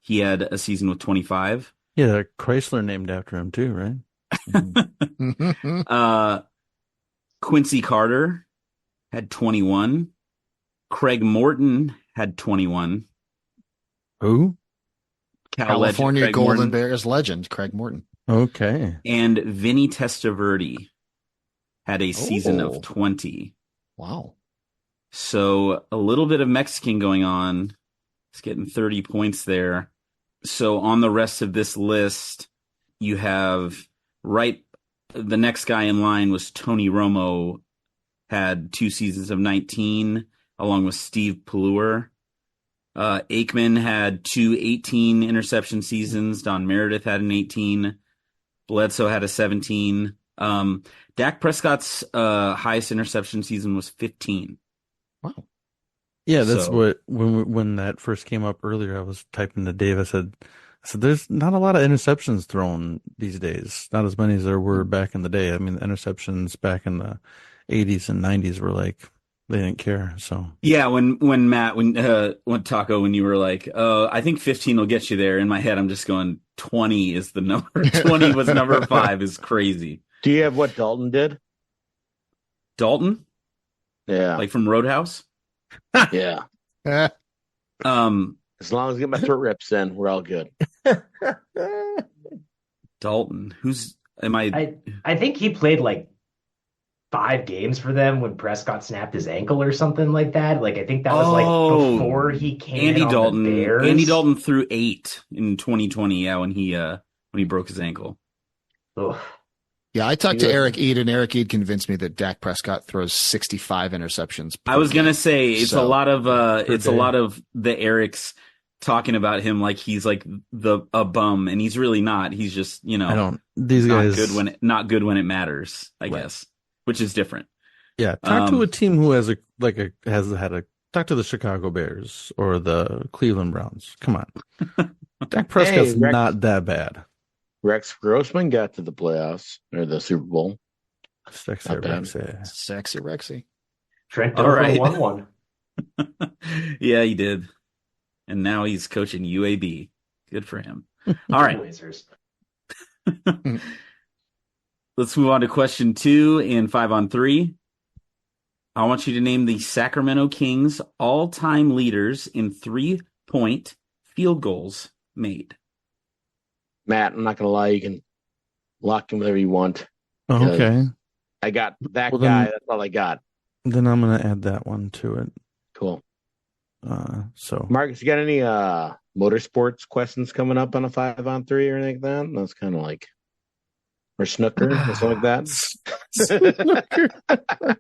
He had a season with 25. Yeah, Chrysler named after him too, right? Quincy Carter had 21. Craig Morton had 21. Who? California Craig Golden Morton. Bears legend, Craig Morton. Okay. And Vinny Testaverde had a season of 20. Wow. So a little bit of Mexican going on. He's getting 30 points there. So on the rest of this list, you have the next guy in line was Tony Romo, had 2 seasons of 19, along with Steve Pelluer. Aikman had 2 18 interception seasons. Don Meredith had an 18. Bledsoe had a 17. Dak Prescott's highest interception season was 15. Wow. Yeah, that's what when that first came up earlier, I was typing to Dave. I said, there's not a lot of interceptions thrown these days. Not as many as there were back in the day. I mean, the interceptions back in the 80s and 90s were like, they didn't care. So yeah, when Taco, when you were like, I think 15 will get you there. In my head, I'm just going 20 is the number. 20 was number 5 is crazy. Do you have what Dalton did? Dalton? Yeah. Like from Roadhouse? Yeah. Eh. As long as I get my throat rips in, we're all good. Dalton. I think he played like 5 games for them when Prescott snapped his ankle or something like that. Like I think that was like before he came Andy in on Dalton. the Bears. Andy Dalton threw 8 in 2020. Yeah, when he broke his ankle. Ugh. Yeah, I talked to Eric Eid, and Eric Eid convinced me that Dak Prescott throws 65 interceptions. I was gonna say it's a lot of the Erics talking about him like he's like a bum, and he's really not. He's just these guys not good when it matters, I guess, which is different. Yeah, talk to a team who has talk to the Chicago Bears or the Cleveland Browns. Come on, Dak Prescott's not that bad. Rex Grossman got to the playoffs or the Super Bowl. Sexy Rexy. Trent Dilfer won one. Yeah, he did. And now he's coaching UAB. Good for him. All right. Let's move on to question 2 and 5 on 3. I want you to name the Sacramento Kings all-time leaders in 3-point field goals made. Matt, I'm not going to lie. You can lock him whatever you want. Okay. I got that guy. That's all I got. Then I'm going to add that one to it. Cool. So, Marcus, you got any motorsports questions coming up on a 5 on 3 or anything like that? That's kind of like, or snooker or something like that.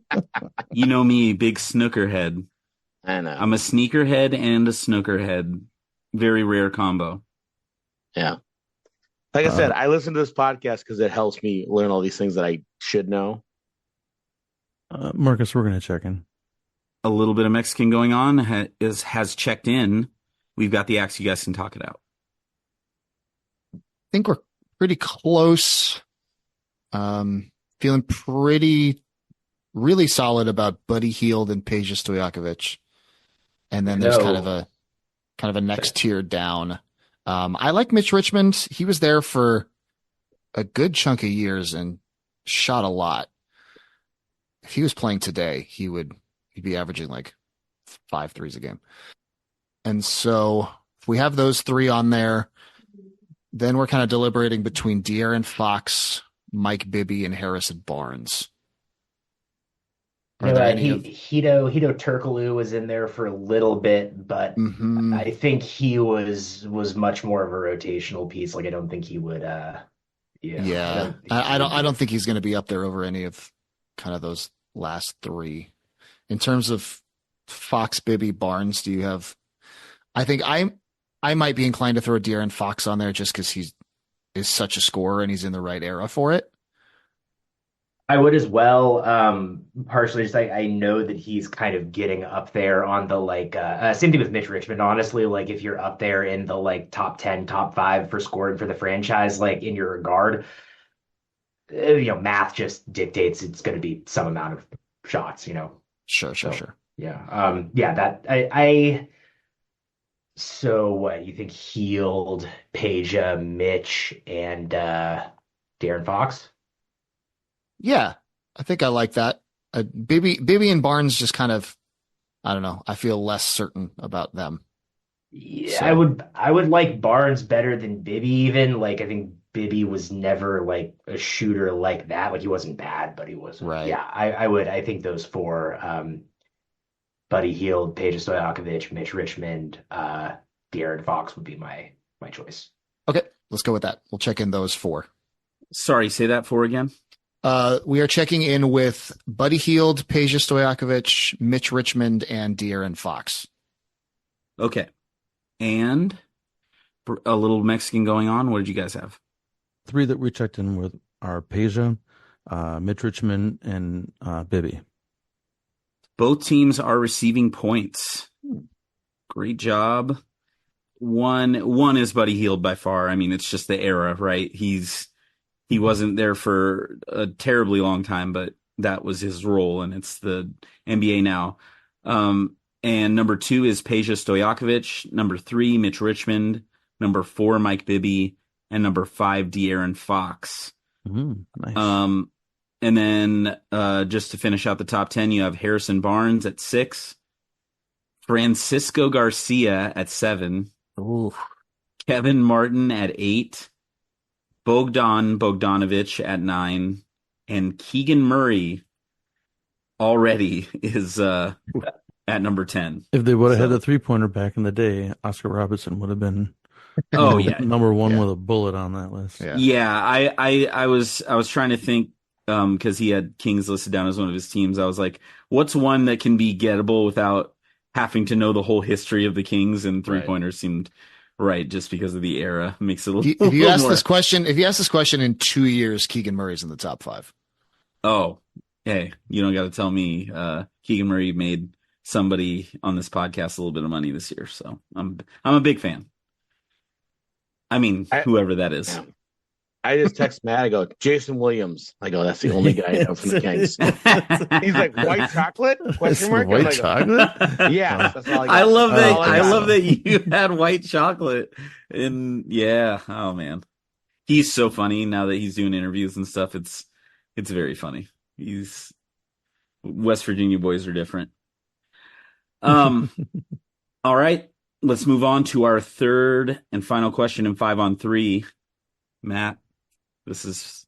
You know me, big snooker head. I know. I'm a sneaker head and a snooker head. Very rare combo. Yeah. Like I said, I listen to this podcast because it helps me learn all these things that I should know. Marcus, we're going to check in. A little bit of Mexican going on has checked in. We've got the axe. You guys can talk it out. I think we're pretty close. Feeling really solid about Buddy Hield and Peja Stojakovic. And then there's kind of a next tier down. I like Mitch Richmond. He was there for a good chunk of years and shot a lot. If he was playing today, he'd be averaging like 5 threes a game. And so if we have those 3 on there, then we're kind of deliberating between De'Aaron Fox, Mike Bibby, and Harrison Barnes. Are there any of? Hito Turkoglu was in there for a little bit, but Hmm. I think he was much more of a rotational piece. Like I don't think he would yeah, I Yeah, don't think he would I be a don't think he's going to be up there over any of kind of those last three. In terms of Fox, Bibby, Barnes, do you have? I think I might be inclined to throw De'Aaron Fox on there just because he's is such a scorer and he's in the right era for it. I would as well. Partially just I know that he's kind of getting up there on the same thing with Mitch Richmond, honestly. Like if you're up there in the like top 10, top five for scoring for the franchise, like in your regard, math just dictates it's going to be some amount of shots, Sure, sure, So sure. yeah. Yeah, that I so what you think Healed, Peja, Mitch, and De'Aaron Fox? Yeah, I think I like that. Bibby and Barnes just kind of, I don't know. I feel less certain about them. Yeah, I So, would I would like Barnes better than Bibby even. Like I think Bibby was never like a shooter like that. Like he wasn't bad, but he wasn't. right. Yeah, I think those four Buddy Hield, Peja Stojakovic, Mitch Richmond, De'Aaron Fox would be my choice. Okay, let's go with that. We'll check in those four. Sorry, say that for again. We are checking in with Buddy Hield, Peja Stojakovic, Mitch Richmond, and De'Aaron Fox. Okay. And a little Mexican going on. What did you guys have? Three that we checked in with are Peja, Mitch Richmond, and Bibby. Both teams are receiving points. Great job. One is Buddy Hield by far. I mean, it's just the era, right? He wasn't there for a terribly long time, but that was his role, and it's the NBA now. And number 2 is Peja Stojakovic. Number 3, Mitch Richmond. Number 4, Mike Bibby. And number 5, De'Aaron Fox. Nice. And then just to finish out the top 10, you have Harrison Barnes at 6, Francisco Garcia at 7, Ooh, Kevin Martin at 8, Bogdan Bogdanovic at 9, and Keegan Murray already is at number 10. If they would have had the 3-pointer back in the day, Oscar Robertson would have been Oh yeah, number one Yeah. with a bullet on that list. yeah. yeah. I was trying to think because he had Kings listed down as one of his teams. I was like, what's one that can be gettable without having to know the whole history of the Kings? And 3-pointers seemed right just because of the era. Makes it a little, If you little ask more. this question, in 2 years, Keegan Murray's in the top 5. Oh, hey, you don't got to tell me. Keegan Murray made somebody on this podcast a little bit of money this year, so I'm a big fan. I mean, whoever that is. Yeah. I just text Matt. I go, Jason Williams. I go, that's the only guy I know from the Kings. He's like, white chocolate? Question mark? I'm White like, chocolate? yeah, that's all I got. I love that. That's all I got. love that you had white chocolate. And yeah, oh man, he's so funny now that he's doing interviews and stuff. It's very funny. West Virginia boys are different. All right, let's move on to our third and final question in 5-on-3. Matt, this is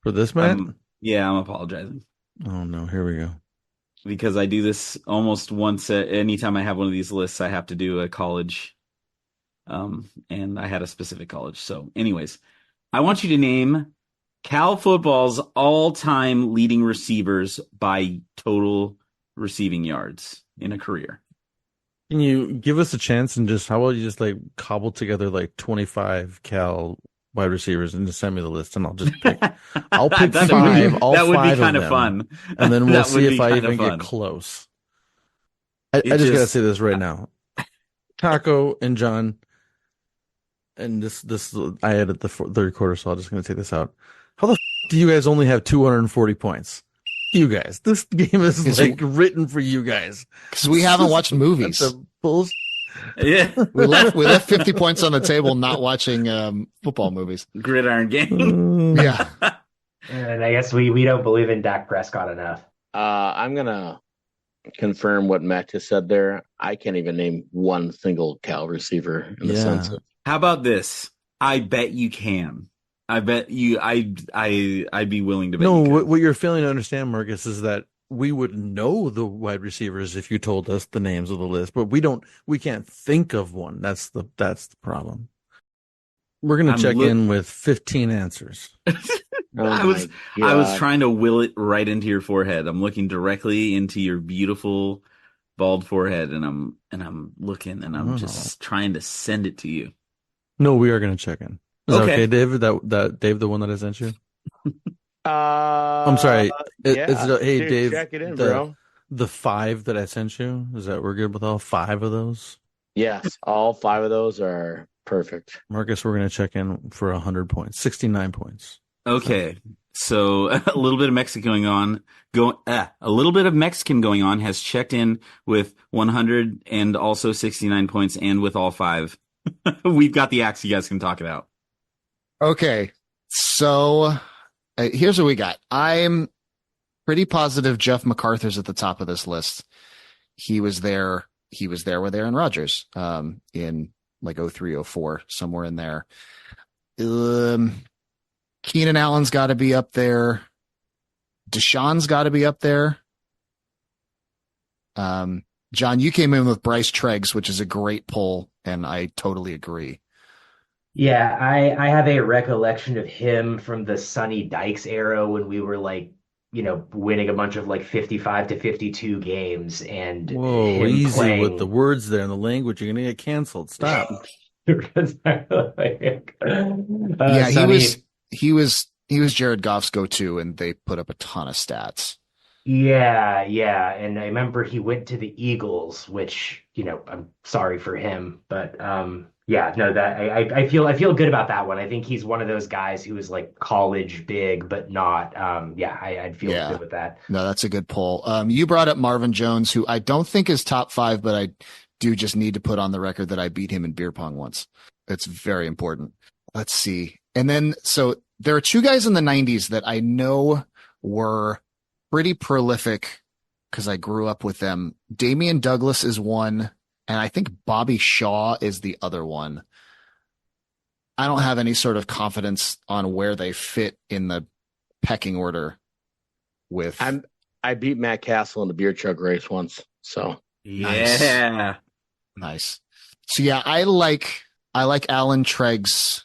For this, Matt? I'm apologizing. Oh, no. Here we go. Because I do this almost once anytime I have one of these lists, I have to do a college. And I had a specific college. So anyways, I want you to name Cal football's all-time leading receivers by total receiving yards in a career. Can you give us a chance and how about you just like cobble together like 25 Cal wide receivers and just send me the list and I'll just pick. I'll pick That would five. be- All that would be five kind of of them, fun. and then we'll That would see be if I kind of even fun. get close. I It just gotta just- say this right now, Taco and John, and this I added the third quarter, so I'm just gonna take this out. How the do you guys only have 240 points? You guys, this game is like written for you guys. Because we haven't watched movies. That's a bullshit. Yeah. We left 50 points on the table not watching football movies. Gridiron game. Yeah. And I guess we don't believe in Dak Prescott enough. I'm going to confirm what Matt just said there. I can't even name one single Cal receiver in the Yeah. sense of. How about this? I bet you can. I bet you. I'd be willing to bet. No, you what you're failing to understand, Marcus, is that we would know the wide receivers if you told us the names of the list, but we can't think of one. That's the problem. We're going to check in with 15 answers. Oh I was trying to will it right into your forehead. I'm looking directly into your beautiful bald forehead, and I'm looking, and I'm just trying to send it to you. No, we are going to check in. Is that okay, Dave? That Dave, the one that I sent you? I'm sorry. Yeah. Hey, Dude, Dave, check it in, bro. The 5 that I sent you, is that we're good with all 5 of those? Yes, all 5 of those are perfect. Marcus, we're going to check in for 100 points, 69 points. Okay. So a little bit of Mexican going on has checked in with 100 and also 69 points, and with all 5. We've got the axe. You guys can talk it out. Okay. So here's what we got. I'm pretty positive Jeff MacArthur's at the top of this list. He was there with Aaron Rodgers in like 03, 04, somewhere in there. Keenan Allen's got to be up there. Deshaun's got to be up there. John, you came in with Bryce Treggs, which is a great poll, and I totally agree. Yeah, I have a recollection of him from the Sonny Dykes era when we were like, winning a bunch of like 55 to 52 games, and whoa, him easy playing... with the words there and the language. You're gonna get canceled. Stop. Yeah, he was Jared Goff's go-to, and they put up a ton of stats. Yeah, and I remember he went to the Eagles, which I'm sorry for him, but that I feel good about that one. I think he's one of those guys who is like college big, but not. I'd feel good with that. No, that's a good poll. You brought up Marvin Jones, who I don't think is top 5, but I do just need to put on the record that I beat him in beer pong once. It's very important. Let's see. And then, so there are 2 guys in the 90s that I know were pretty prolific because I grew up with them. Damian Douglas is one, and I think Bobby Shaw is the other one. I don't have any sort of confidence on where they fit in the pecking order with. I beat Matt Castle in the beer chug race once. So yeah. Nice. So yeah, I like Allen, Treggs,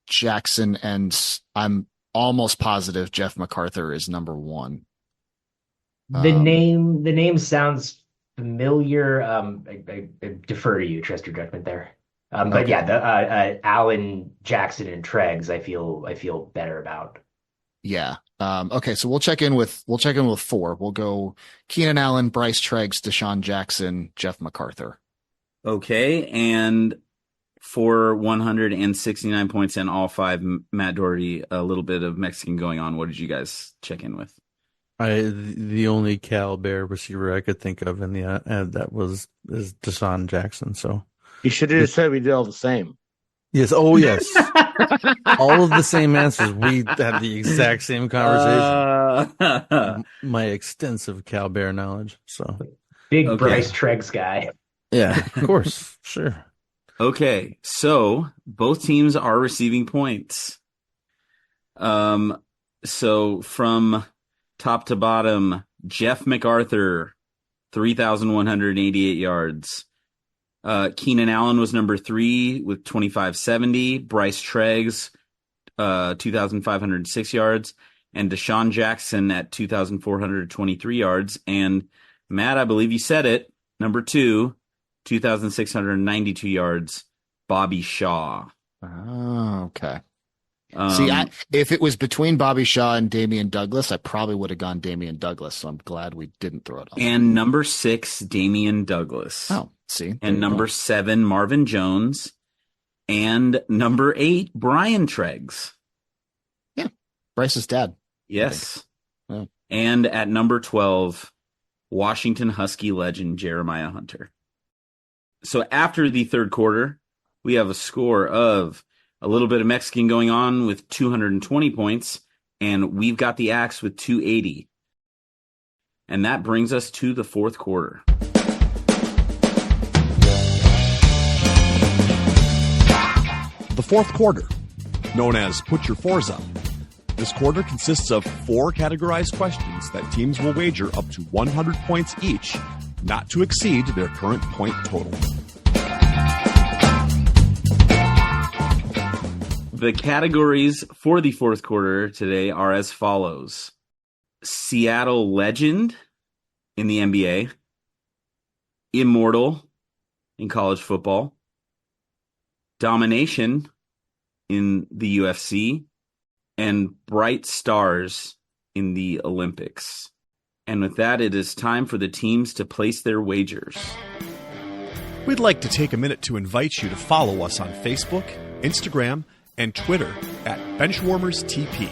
Jackson, and I'm almost positive Jeff MacArthur is number 1. The name sounds familiar. I defer to you, trust your judgment there. But yeah, the Allen, Jackson, and Treggs, I feel better about. Yeah. Okay, so we'll check in with 4. We'll go Keenan Allen, Bryce Treggs, Deshaun Jackson, Jeff MacArthur. Okay, and for 169 points and all 5, Matt Doherty, a little bit of Mexican going on. What did you guys check in with? The only Cal Bear receiver I could think of in the that is Deshaun Jackson. So you should have said we did all the same. Yes. Oh, yes. All of the same answers. We had the exact same conversation. My extensive Cal Bear knowledge. So big Bryce Treggs guy. Yeah, of course. Sure. Okay, so both teams are receiving points. So from top to bottom, Jeff MacArthur, 3,188 yards. Keenan Allen was number 3 with 2,570. Bryce Treggs, 2,506 yards. And Deshaun Jackson at 2,423 yards. And Matt, I believe you said it, number 2, 2,692 yards, Bobby Shaw. Oh, okay. If it was between Bobby Shaw and Damian Douglas, I probably would have gone Damian Douglas. So I'm glad we didn't throw it off. And number 6, Damian Douglas. Oh, see. And number 7, Marvin Jones. And number 8, Brian Treggs. Yeah, Bryce's dad. Yes. Yeah. And at number 12, Washington Husky legend Jeremiah Hunter. So after the third quarter, we have a score of a little bit of Mexican going on with 220 points, and we've got the Axe with 280. And that brings us to the fourth quarter. The fourth quarter, known as Put Your Fours Up. This quarter consists of 4 categorized questions that teams will wager up to 100 points each, not to exceed their current point total. The categories for the fourth quarter today are as follows: Seattle legend in the NBA, immortal in college football, domination in the UFC, and bright stars in the Olympics. And with that, it is time for the teams to place their wagers. We'd like to take a minute to invite you to follow us on Facebook, Instagram, and Twitter at BenchwarmersTP.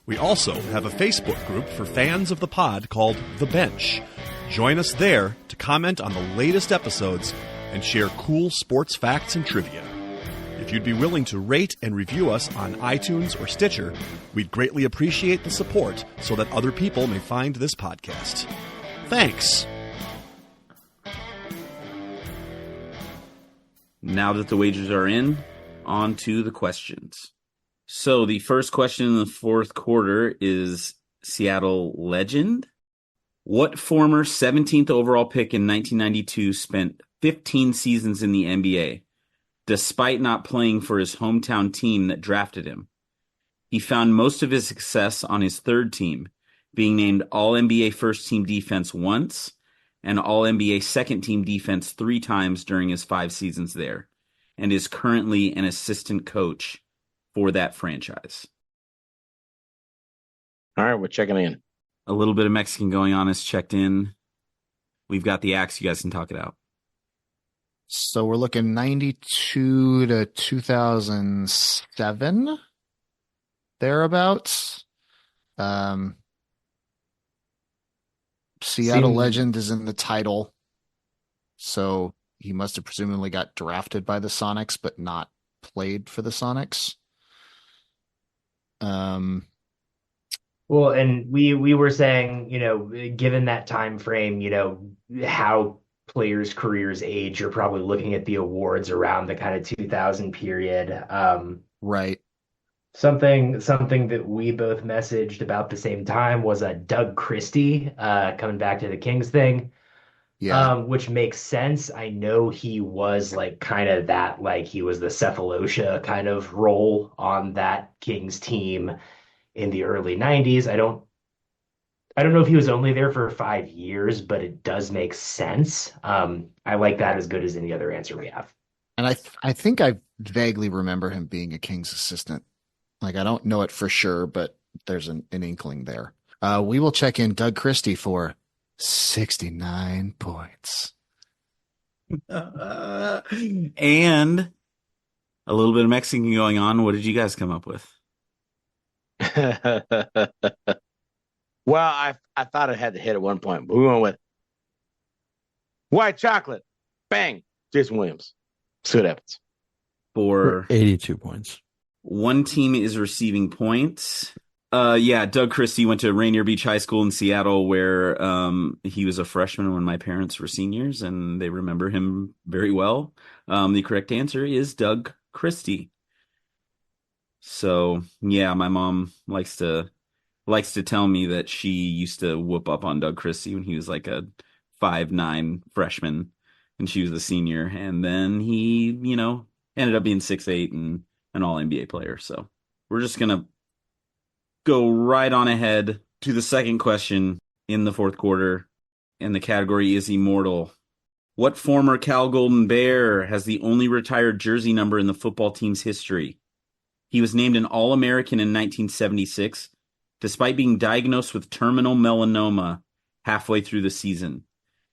We also have a Facebook group for fans of the pod called The Bench. Join us there to comment on the latest episodes and share cool sports facts and trivia. If you'd be willing to rate and review us on iTunes or Stitcher, we'd greatly appreciate the support so that other people may find this podcast. Thanks. Now that the wagers are in, on to the questions. So the first question in the fourth quarter is Seattle legend. What former 17th overall pick in 1992 spent 15 seasons in the NBA, despite not playing for his hometown team that drafted him? He found most of his success on his third team, being named All-NBA First-Team Defense once and All-NBA Second-Team Defense 3 times during his 5 seasons there, and is currently an assistant coach for that franchise. All right, we're checking in. A little bit of Mexican going on is checked in. We've got the axe. You guys can talk it out. So we're looking 92 to 2007, thereabouts. Seattle Legend is in the title, so he must have presumably got drafted by the Sonics, but not played for the Sonics. Well, and we were saying, given that time frame, how players' careers age, you're probably looking at the awards around the kind of 2000 period. Right. Something that we both messaged about the same time was a Doug Christie coming back to the Kings thing. Yeah. Which makes sense. I know he was like kind of that, like he was the Cephalosha kind of role on that Kings team in the early 90s. I don't know if he was only there for 5 years, but it does make sense. I like that as good as any other answer we have. And I think I vaguely remember him being a Kings assistant. Like, I don't know it for sure, but there's an inkling there. We will check in Doug Christie for 69 points. And a little bit of Mexican going on. What did you guys come up with? Well, I thought it had to hit at one point, but we went with white chocolate. Bang. Jason Williams. See what happens. For 82 points. One team is receiving points. Doug Christie went to Rainier Beach High School in Seattle, where he was a freshman when my parents were seniors, and they remember him very well. The correct answer is Doug Christie. So, yeah, my mom likes to tell me that she used to whoop up on Doug Christie when he was like a 5'9" freshman, and she was a senior. And then he, ended up being 6'8" and an All-NBA player. So we're just going to go right on ahead to the second question in the fourth quarter, and the category is immortal. What former Cal Golden Bear has the only retired jersey number in the football team's history? He was named an All-American in 1976, despite being diagnosed with terminal melanoma halfway through the season.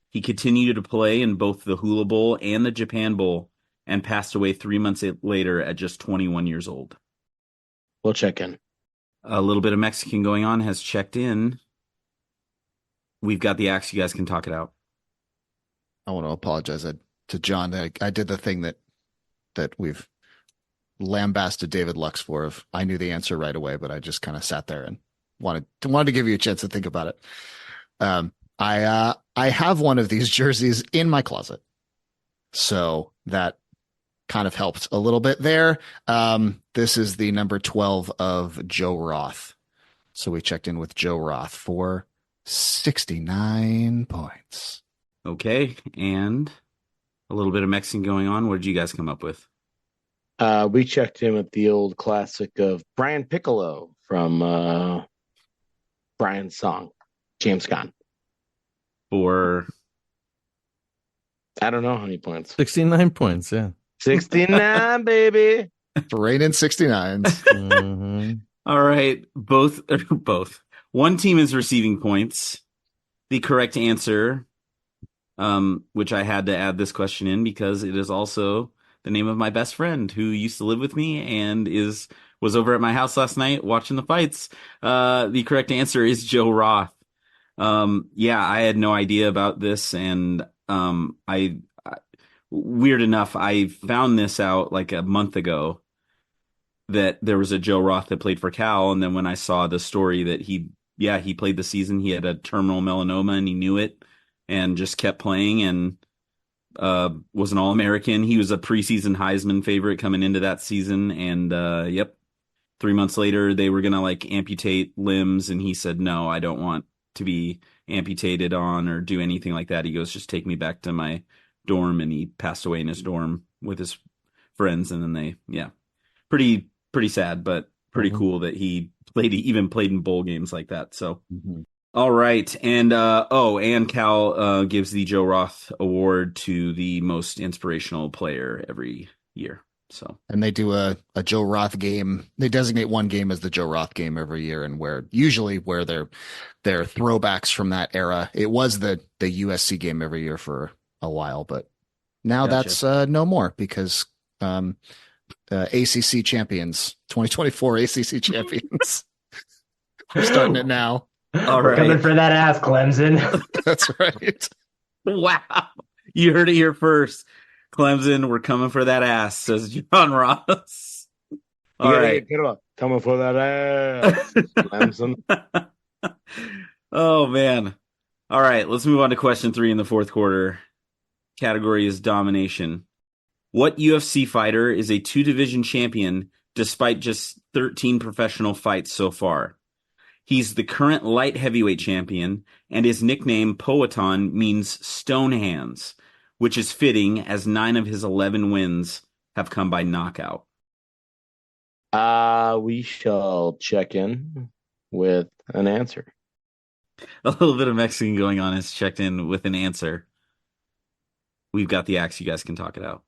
He continued to play in both the Hula Bowl and the Japan Bowl, and passed away 3 months later at just 21 years old. We'll check in. A little bit of Mexican going on has checked in. We've got the axe. You guys can talk it out. I want to apologize to John. I did the thing that we've lambasted David Lux for. I knew the answer right away, but I just kind of sat there and wanted to give you a chance to think about it. I have one of these jerseys in my closet, so that kind of helped a little bit there. This is the number 12 of Joe Roth. So we checked in with Joe Roth for 69 points. Okay, and a little bit of Mexican going on. What did you guys come up with? We checked in with the old classic of Brian Piccolo from Brian's song, James Gunn. For I don't know how many points. 69 points, yeah. 69, baby. Raining 69s. Mm-hmm. all right, both. One team is receiving points. The correct answer, which I had to add this question in because it is also the name of my best friend who used to live with me and was over at my house last night watching the fights. The correct answer is Joe Roth. Yeah, I had no idea about this, and I weird enough, I found this out like a month ago that there was a Joe Roth that played for Cal, and then when I saw the story that he played the season, he had a terminal melanoma and he knew it and just kept playing and was an All-American. He was a preseason Heisman favorite coming into that season, and 3 months later they were gonna like amputate limbs, and he said, "No, I don't want to be amputated on or do anything like that." He goes, "Just take me back to my dorm," and he passed away in his dorm with his friends. And then pretty sad, but pretty cool that he even played in bowl games like that. So all right, and and Cal gives the Joe Roth Award to the most inspirational player every year. So, and they do a Joe Roth game. They designate one game as the Joe Roth game every year, and usually where they're throwbacks from that era. It was the USC game every year for a while, but now Gotcha. that's no more because ACC champions, 2024 ACC champions. We're starting it now. all We're coming right. for that ass, Clemson. That's right. Wow, you heard it here first. Clemson, we're coming for that ass, says John Ross. All right. Get up. Coming for that ass, Clemson. Oh, man. All right, let's move on to question 3 in the fourth quarter. Category is domination. What UFC fighter is a 2-division champion despite just 13 professional fights so far? He's the current light heavyweight champion, and his nickname Powhatan means stone hands, which is fitting as 9 of his 11 wins have come by knockout. We shall check in with an answer. A little bit of Mexican going on is checked in with an answer. We've got the axe. You guys can talk it out.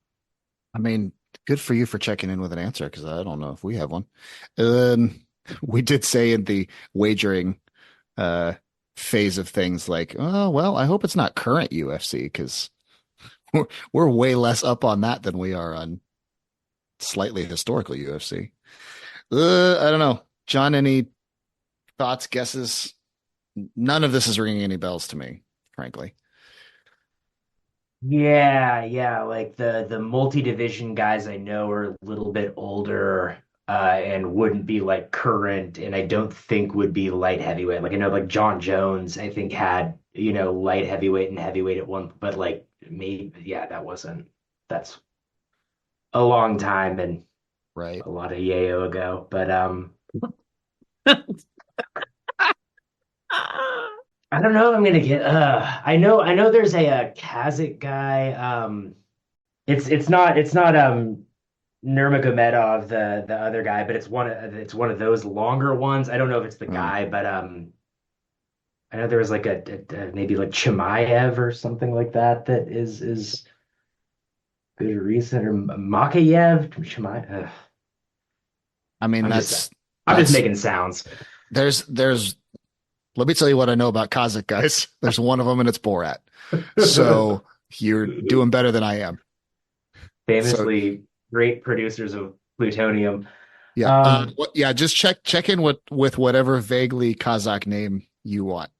I mean, good for you for checking in with an answer because I don't know if we have one. We did say in the wagering phase of things like, oh, well, I hope it's not current UFC because we're way less up on that than we are on slightly historical UFC. I don't know. John, any thoughts, guesses? None of this is ringing any bells to me, frankly. Yeah, like the multi-division guys I know are a little bit older and wouldn't be like current, and I don't think would be light heavyweight. Like I know like John Jones, I think had, light heavyweight and heavyweight at one, but like maybe that's a long time and Right. a lot of yayo ago. But I don't know if I'm gonna get I know there's a Kazakh guy. It's not Nurmagomedov, the other guy, but it's one of those longer ones. I don't know if it's the guy, but I know there was like a maybe like Chimaev or something like that is good or recent, or Makayev, Chimaev. I mean, I'm just making sounds. There's let me tell you what I know about Kazakh guys. There's one of them and it's Borat. So you're doing better than I am. Famously great producers of plutonium. Yeah. Just check in with whatever vaguely Kazakh name you want.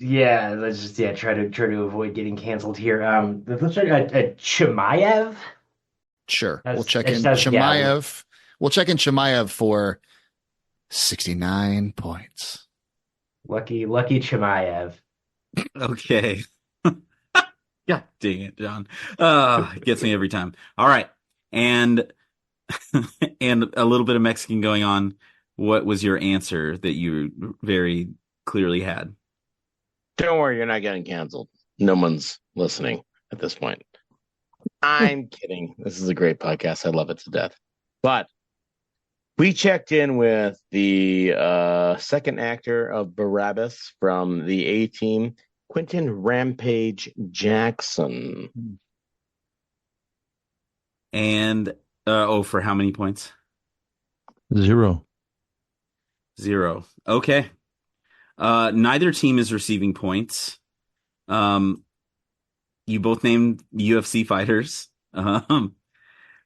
Yeah, let's just try to avoid getting canceled here. Let's try a Chimaev. Sure. That's- We'll check it in says- Chimaev. We'll check in Chimaev for 69 points. Lucky Chimaev. Okay. God dang it, John. It gets me every time. All right. and and a little bit of Mexican going on. What was your answer that you very clearly had? Don't worry, you're not getting canceled. No one's listening at this point. I'm kidding. This is a great podcast. I love it to death. But we checked in with the second actor of Barabbas from the A Team, Quentin Rampage Jackson. And for how many points? 0. 0. Okay. Neither team is receiving points. You both named UFC fighters.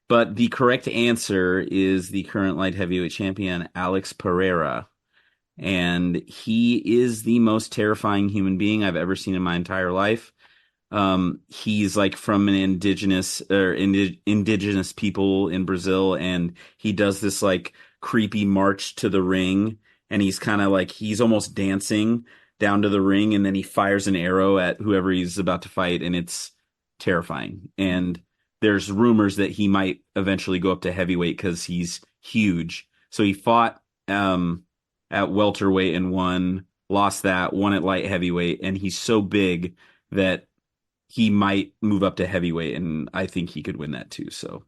But the correct answer is the current light heavyweight champion, Alex Pereira. And he is the most terrifying human being I've ever seen in my entire life. He's like from an indigenous people in Brazil, and he does this like creepy march to the ring, and he's kind of like he's almost dancing down to the ring, and then he fires an arrow at whoever he's about to fight, and it's terrifying. And there's rumors that he might eventually go up to heavyweight because he's huge. So he fought at welterweight and won, lost that, won at light heavyweight, and he's so big that he might move up to heavyweight, and I think he could win that too. So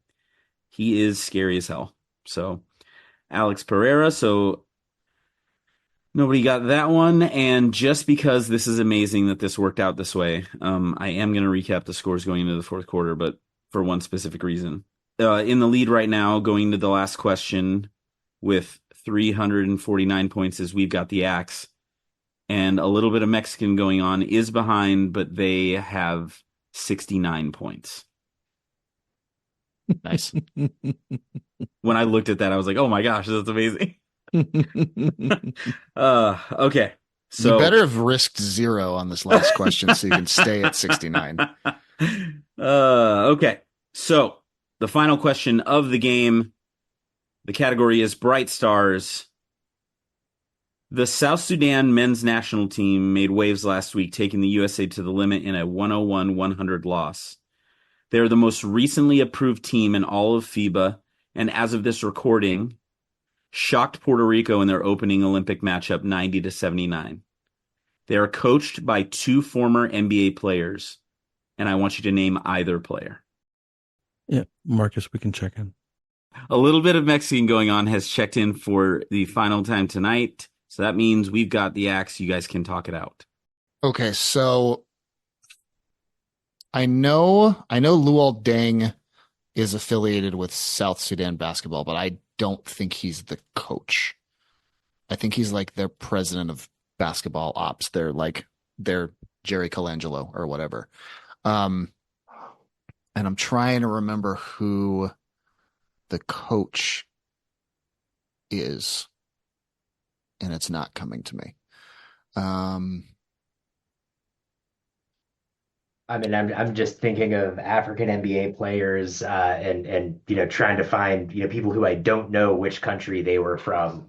he is scary as hell. So Alex Pereira. So nobody got that one. And just because this is amazing that this worked out this way, I am going to recap the scores going into the fourth quarter, but for one specific reason. In the lead right now, going to the last question with 349 points is We've Got the Axe. And a little bit of Mexican going on is behind, but they have 69 points. Nice. When I looked at that, I was like, oh my gosh, that's amazing. Okay. So you better have risked 0 on this last question so you can stay at 69. Okay. So the final question of the game, the category is Bright Stars. The South Sudan men's national team made waves last week, taking the USA to the limit in a 101-100 loss. They are the most recently approved team in all of FIBA, and as of this recording, shocked Puerto Rico in their opening Olympic matchup 90-79. They are coached by 2 former NBA players, and I want you to name either player. Yeah, Marcus, we can check in. A little bit of Mexican going on has checked in for the final time tonight. So that means We've Got the Axe. You guys can talk it out. Okay, so I know Luol Deng is affiliated with South Sudan basketball, but I don't think he's the coach. I think he's like their president of basketball ops. They're like their Jerry Colangelo or whatever. And I'm trying to remember who the coach is, and it's not coming to me. I mean, I'm just thinking of African NBA players, and trying to find people who I don't know which country they were from,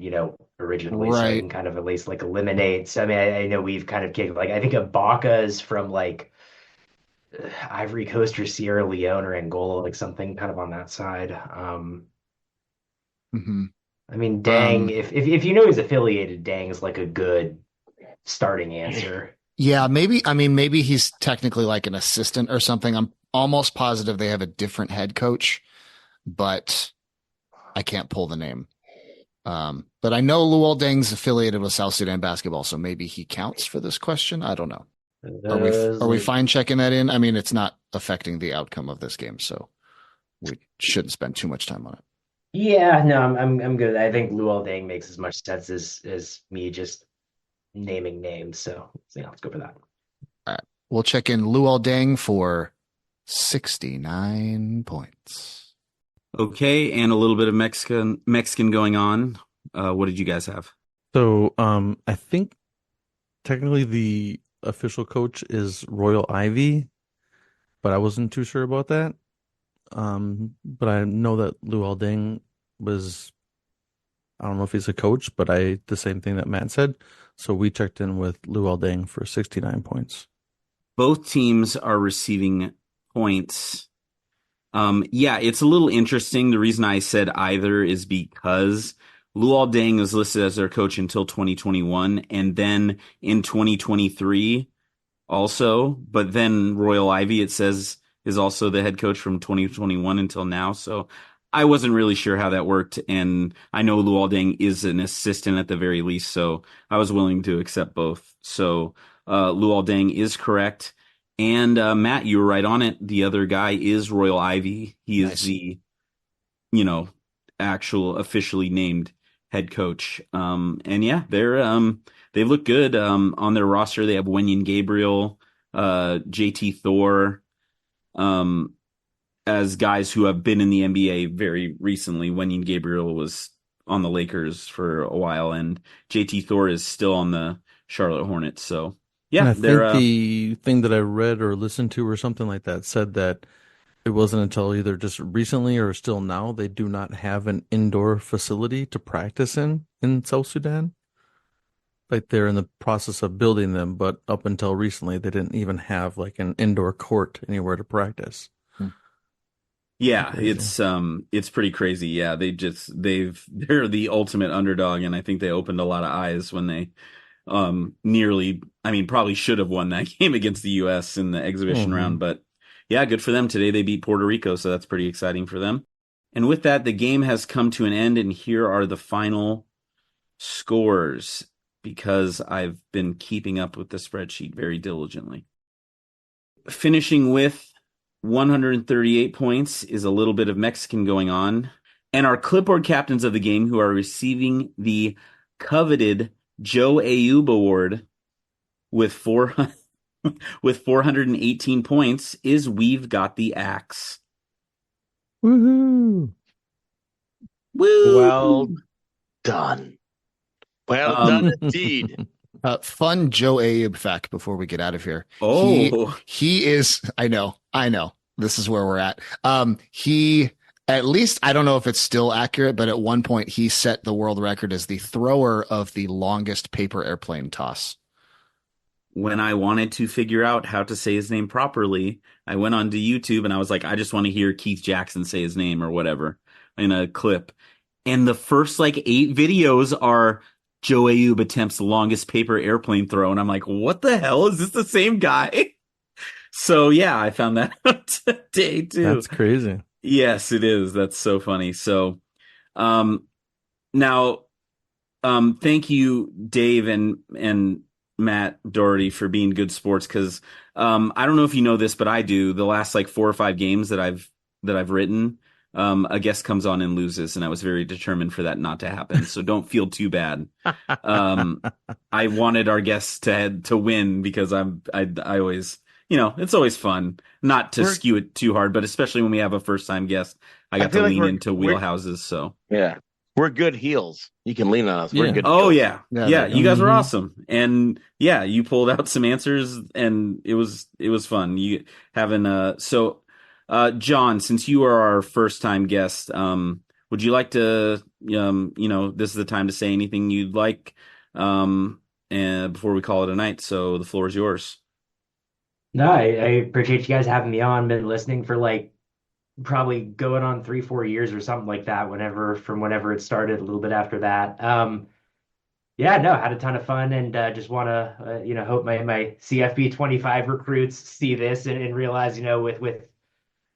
originally, so I Right. can kind of at least like eliminate. So I mean, I know we've kind of kicked like I think Ibaka is from like Ivory Coast or Sierra Leone or Angola, like something kind of on that side. hmm I mean, Dang, Um, if you know he's affiliated, Dang is like a good starting answer. yeah, maybe. I mean, maybe he's technically like an assistant or something. I'm almost positive they have a different head coach, but I can't pull the name. But I know Luol Deng's affiliated with South Sudan basketball, so maybe he counts for this question. I don't know. Are we fine checking that in? I mean, it's not affecting the outcome of this game, so we shouldn't spend too much time on it. Yeah, no, I'm good. I think Luol Deng makes as much sense as me just naming names. So yeah, let's go for that. All right. We'll check in Luol Deng for 69 points. Okay, and a little bit of Mexican going on. What did you guys have? So, I think technically the official coach is Royal Ivy, but I wasn't too sure about that. But I know that Luol Deng was, I don't know if he's a coach, but the same thing that Matt said. So we checked in with Luol Deng for 69 points. Both teams are receiving points. Yeah, it's a little interesting. The reason I said either is because Luol Deng was listed as their coach until 2021, and then in 2023 also, but then Royal Ivy, it says, is also the head coach from 2021 until now. So I wasn't really sure how that worked, and I know Luol Deng is an assistant at the very least, so I was willing to accept both. So Luol Deng is correct. And Matt, you were right on it. The other guy is Royal Ivy. He is Nice. the, you know, actual officially named head coach. And yeah, they look good. On their roster, they have Wenyan Gabriel, JT Thor, um, as guys who have been in the NBA very recently. Wenyan Gabriel was on the Lakers for a while, and JT Thor is still on the Charlotte Hornets. So And yeah, I they're think the thing that I read or listened to or something like that said that it wasn't until either just recently or still now they do not have an indoor facility to practice in South Sudan. Like they're in the process of building them, but up until recently they didn't even have like an indoor court anywhere to practice. Hmm. Yeah, Crazy. it's pretty crazy. Yeah, they're the ultimate underdog, and I think they opened a lot of eyes when they nearly, I mean, probably should have won that game against the US in the exhibition Hmm. round, but yeah, good for them. Today they beat Puerto Rico, so that's pretty exciting for them. And with that, the game has come to an end, and here are the final scores because I've been keeping up with the spreadsheet very diligently. Finishing with 138 points is a little bit of Mexican going on. And our clipboard captains of the game who are receiving the coveted Joe Ayub Award with 400, with 418 points is We've Got the Axe. Woohoo! Woo! Well done. Well done Um, indeed. Fun Joe Abe fact before we get out of here. oh, He is, I know. This is where we're at. He at least I don't know if it's still accurate, but at one point he set the world record as the thrower of the longest paper airplane toss. when I wanted to figure out how to say his name properly, I went onto YouTube and I was like, I just want to hear Keith Jackson say his name or whatever in a clip. And the first like 8 videos are Joe Ayub attempts the longest paper airplane throw. And I'm like, what the hell? Is this the same guy? So yeah, I found that out today too. That's crazy. Yes, it is. That's so funny. So um now thank you, Dave and Matt Doherty, for being good sports because I don't know if you know this, but I do. The last like 4 or 5 games that I've written, a guest comes on and loses, and I was very determined for that not to happen. So don't feel too bad. Um, I wanted our guests to win because I always, it's always fun not to We're skew it too hard, but especially when we have a first time guest, I I got to feel like lean we're into we're wheelhouses. So. yeah. We're good heels. You can lean on us. We're Yeah. good Oh heels. yeah. Yeah, there Yeah, you go. you guys were Hmm. awesome. And yeah, you pulled out some answers and it was fun. You having John, since you are our first time guest, would you like to this is the time to say anything you'd like and before we call it a night. So the floor is yours. No, I appreciate you guys having me on. Been listening for like probably going on 3, 4 years or something like that. Whenever it started, a little bit after that. Yeah, no, had a ton of fun and just want to hope my CFB 25 recruits see this and realize with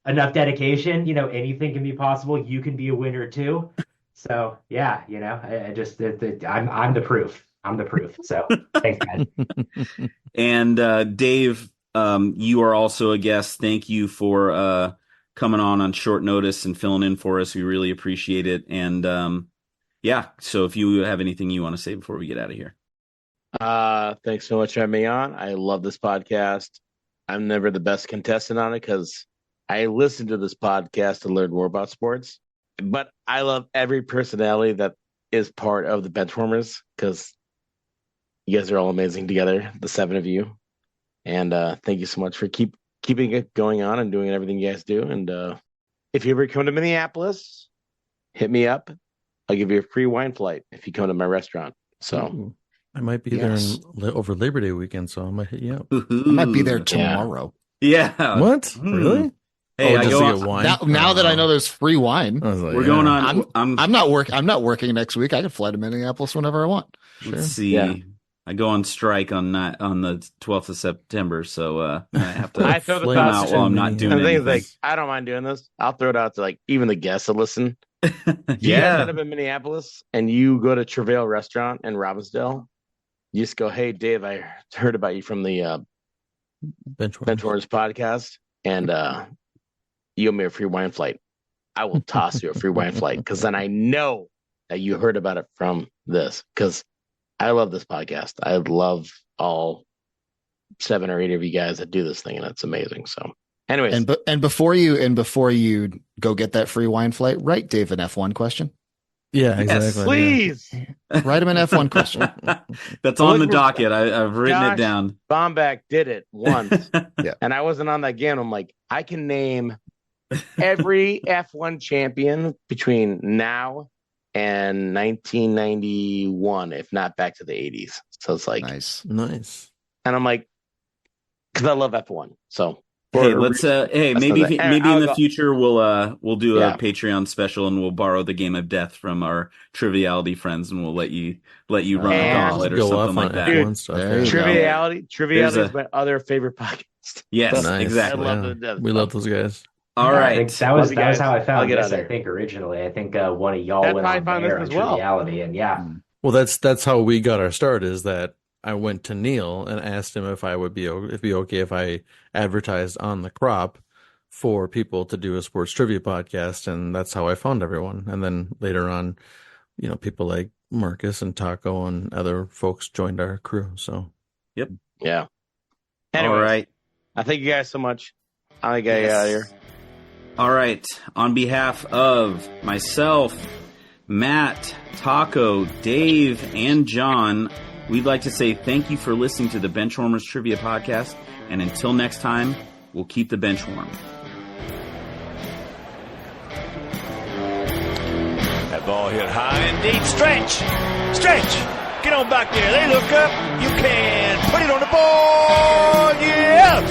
enough dedication, anything can be possible. You can be a winner too. So yeah, I just I'm the proof. I'm the proof. So thanks, guys. And Dave, you are also a guest. Thank you for coming on short notice and filling in for us. We really appreciate it. And yeah, so if you have anything you want to say before we get out of here. Thanks so much for having me on. I love this podcast. I'm never the best contestant on it because I listen to this podcast to learn more about sports. But I love every personality that is part of the Benchwarmers because you guys are all amazing together, the 7 of you. And thank you so much for keeping it going on and doing everything you guys do. And if you ever come to Minneapolis, hit me up. I'll give you a free wine flight if you come to my restaurant. So Ooh. I might be there Yes. over Labor Day weekend, so I might hit you up. I might be there Ooh. Yeah. tomorrow. Yeah. What? Hmm. Really? Hey, I just go to on, get wine. Now that I know there's free wine, I was like, we're going on. I'm not working next week. I can fly to Minneapolis whenever I want. Let's see. Yeah. I go on strike on the 12th of September, so I have to I throw the come Flames out to while I'm not doing And the thing is, anything. like, I don't mind doing this. I'll throw it out to like even the guests that listen. You guys Yeah. end up in Minneapolis and you go to Travail Restaurant in Robbinsdale. You just go, "Hey, Dave, I heard about you from the Benchwarmers. Benchwarmers podcast, and you owe me a free wine flight." I will toss you a free wine flight because then I know that you heard about it from this. Because I love this podcast. I love all 7 or 8 of you guys that do this thing, and it's amazing. So, anyways, And before you go get that free wine flight, write Dave an F1 question. Yeah, Yes, exactly. please, Write him an F1 question. That's on the Look, docket. I've written Josh it down. Bomback did it once, Yeah. and I wasn't on that game. I'm like, I can name every F1 champion between now and 1991, if not back to the 80s. So it's like, Nice. Nice. and I'm like, because I love F1. So Hey, let's hey, That's maybe not that- maybe I'll in the go- future we'll do Yeah. a Patreon special and we'll borrow the game of death from our triviality friends and we'll let you run a Yeah. gauntlet or Go something off like on that. F1 stuff. There yeah. you go. Triviality There's is my other favorite podcast. Yes, Nice. exactly. I love Yeah. it to death. We love those guys. All Yeah, I right. think that Love was you that was guys. how I I'll found get this. out of I here. think originally, I think one of y'all That's went how I on found there this on as well. triviality, and yeah, Well, that's how we got our start. Is that I went to Neil and asked him if I would be okay if I advertised on the crop for people to do a sports trivia podcast, and that's how I found everyone. And then later on, people like Marcus and Taco and other folks joined our crew. So Yeah. All Anyways, right. I thank you guys so much. I'll get you out of here. All right. On behalf of myself, Matt, Taco, Dave, and John, we'd like to say thank you for listening to the Benchwarmers Trivia Podcast. And until next time, we'll keep the bench warm. That ball hit high and deep. Stretch! Get on back there. They look up. You can put it on the board. Yes!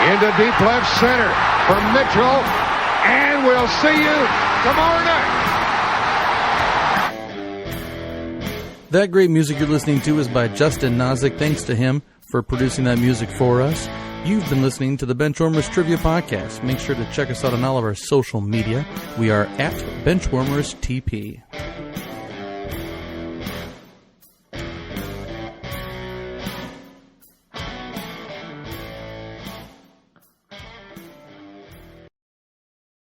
Into deep left center for Mitchell. And we'll see you tomorrow night. that great music you're listening to is by Justin Nozick. Thanks to him for producing that music for us. You've been listening to the Benchwarmers Trivia Podcast. Make sure to check us out on all of our social media. We are at Benchwarmers TP.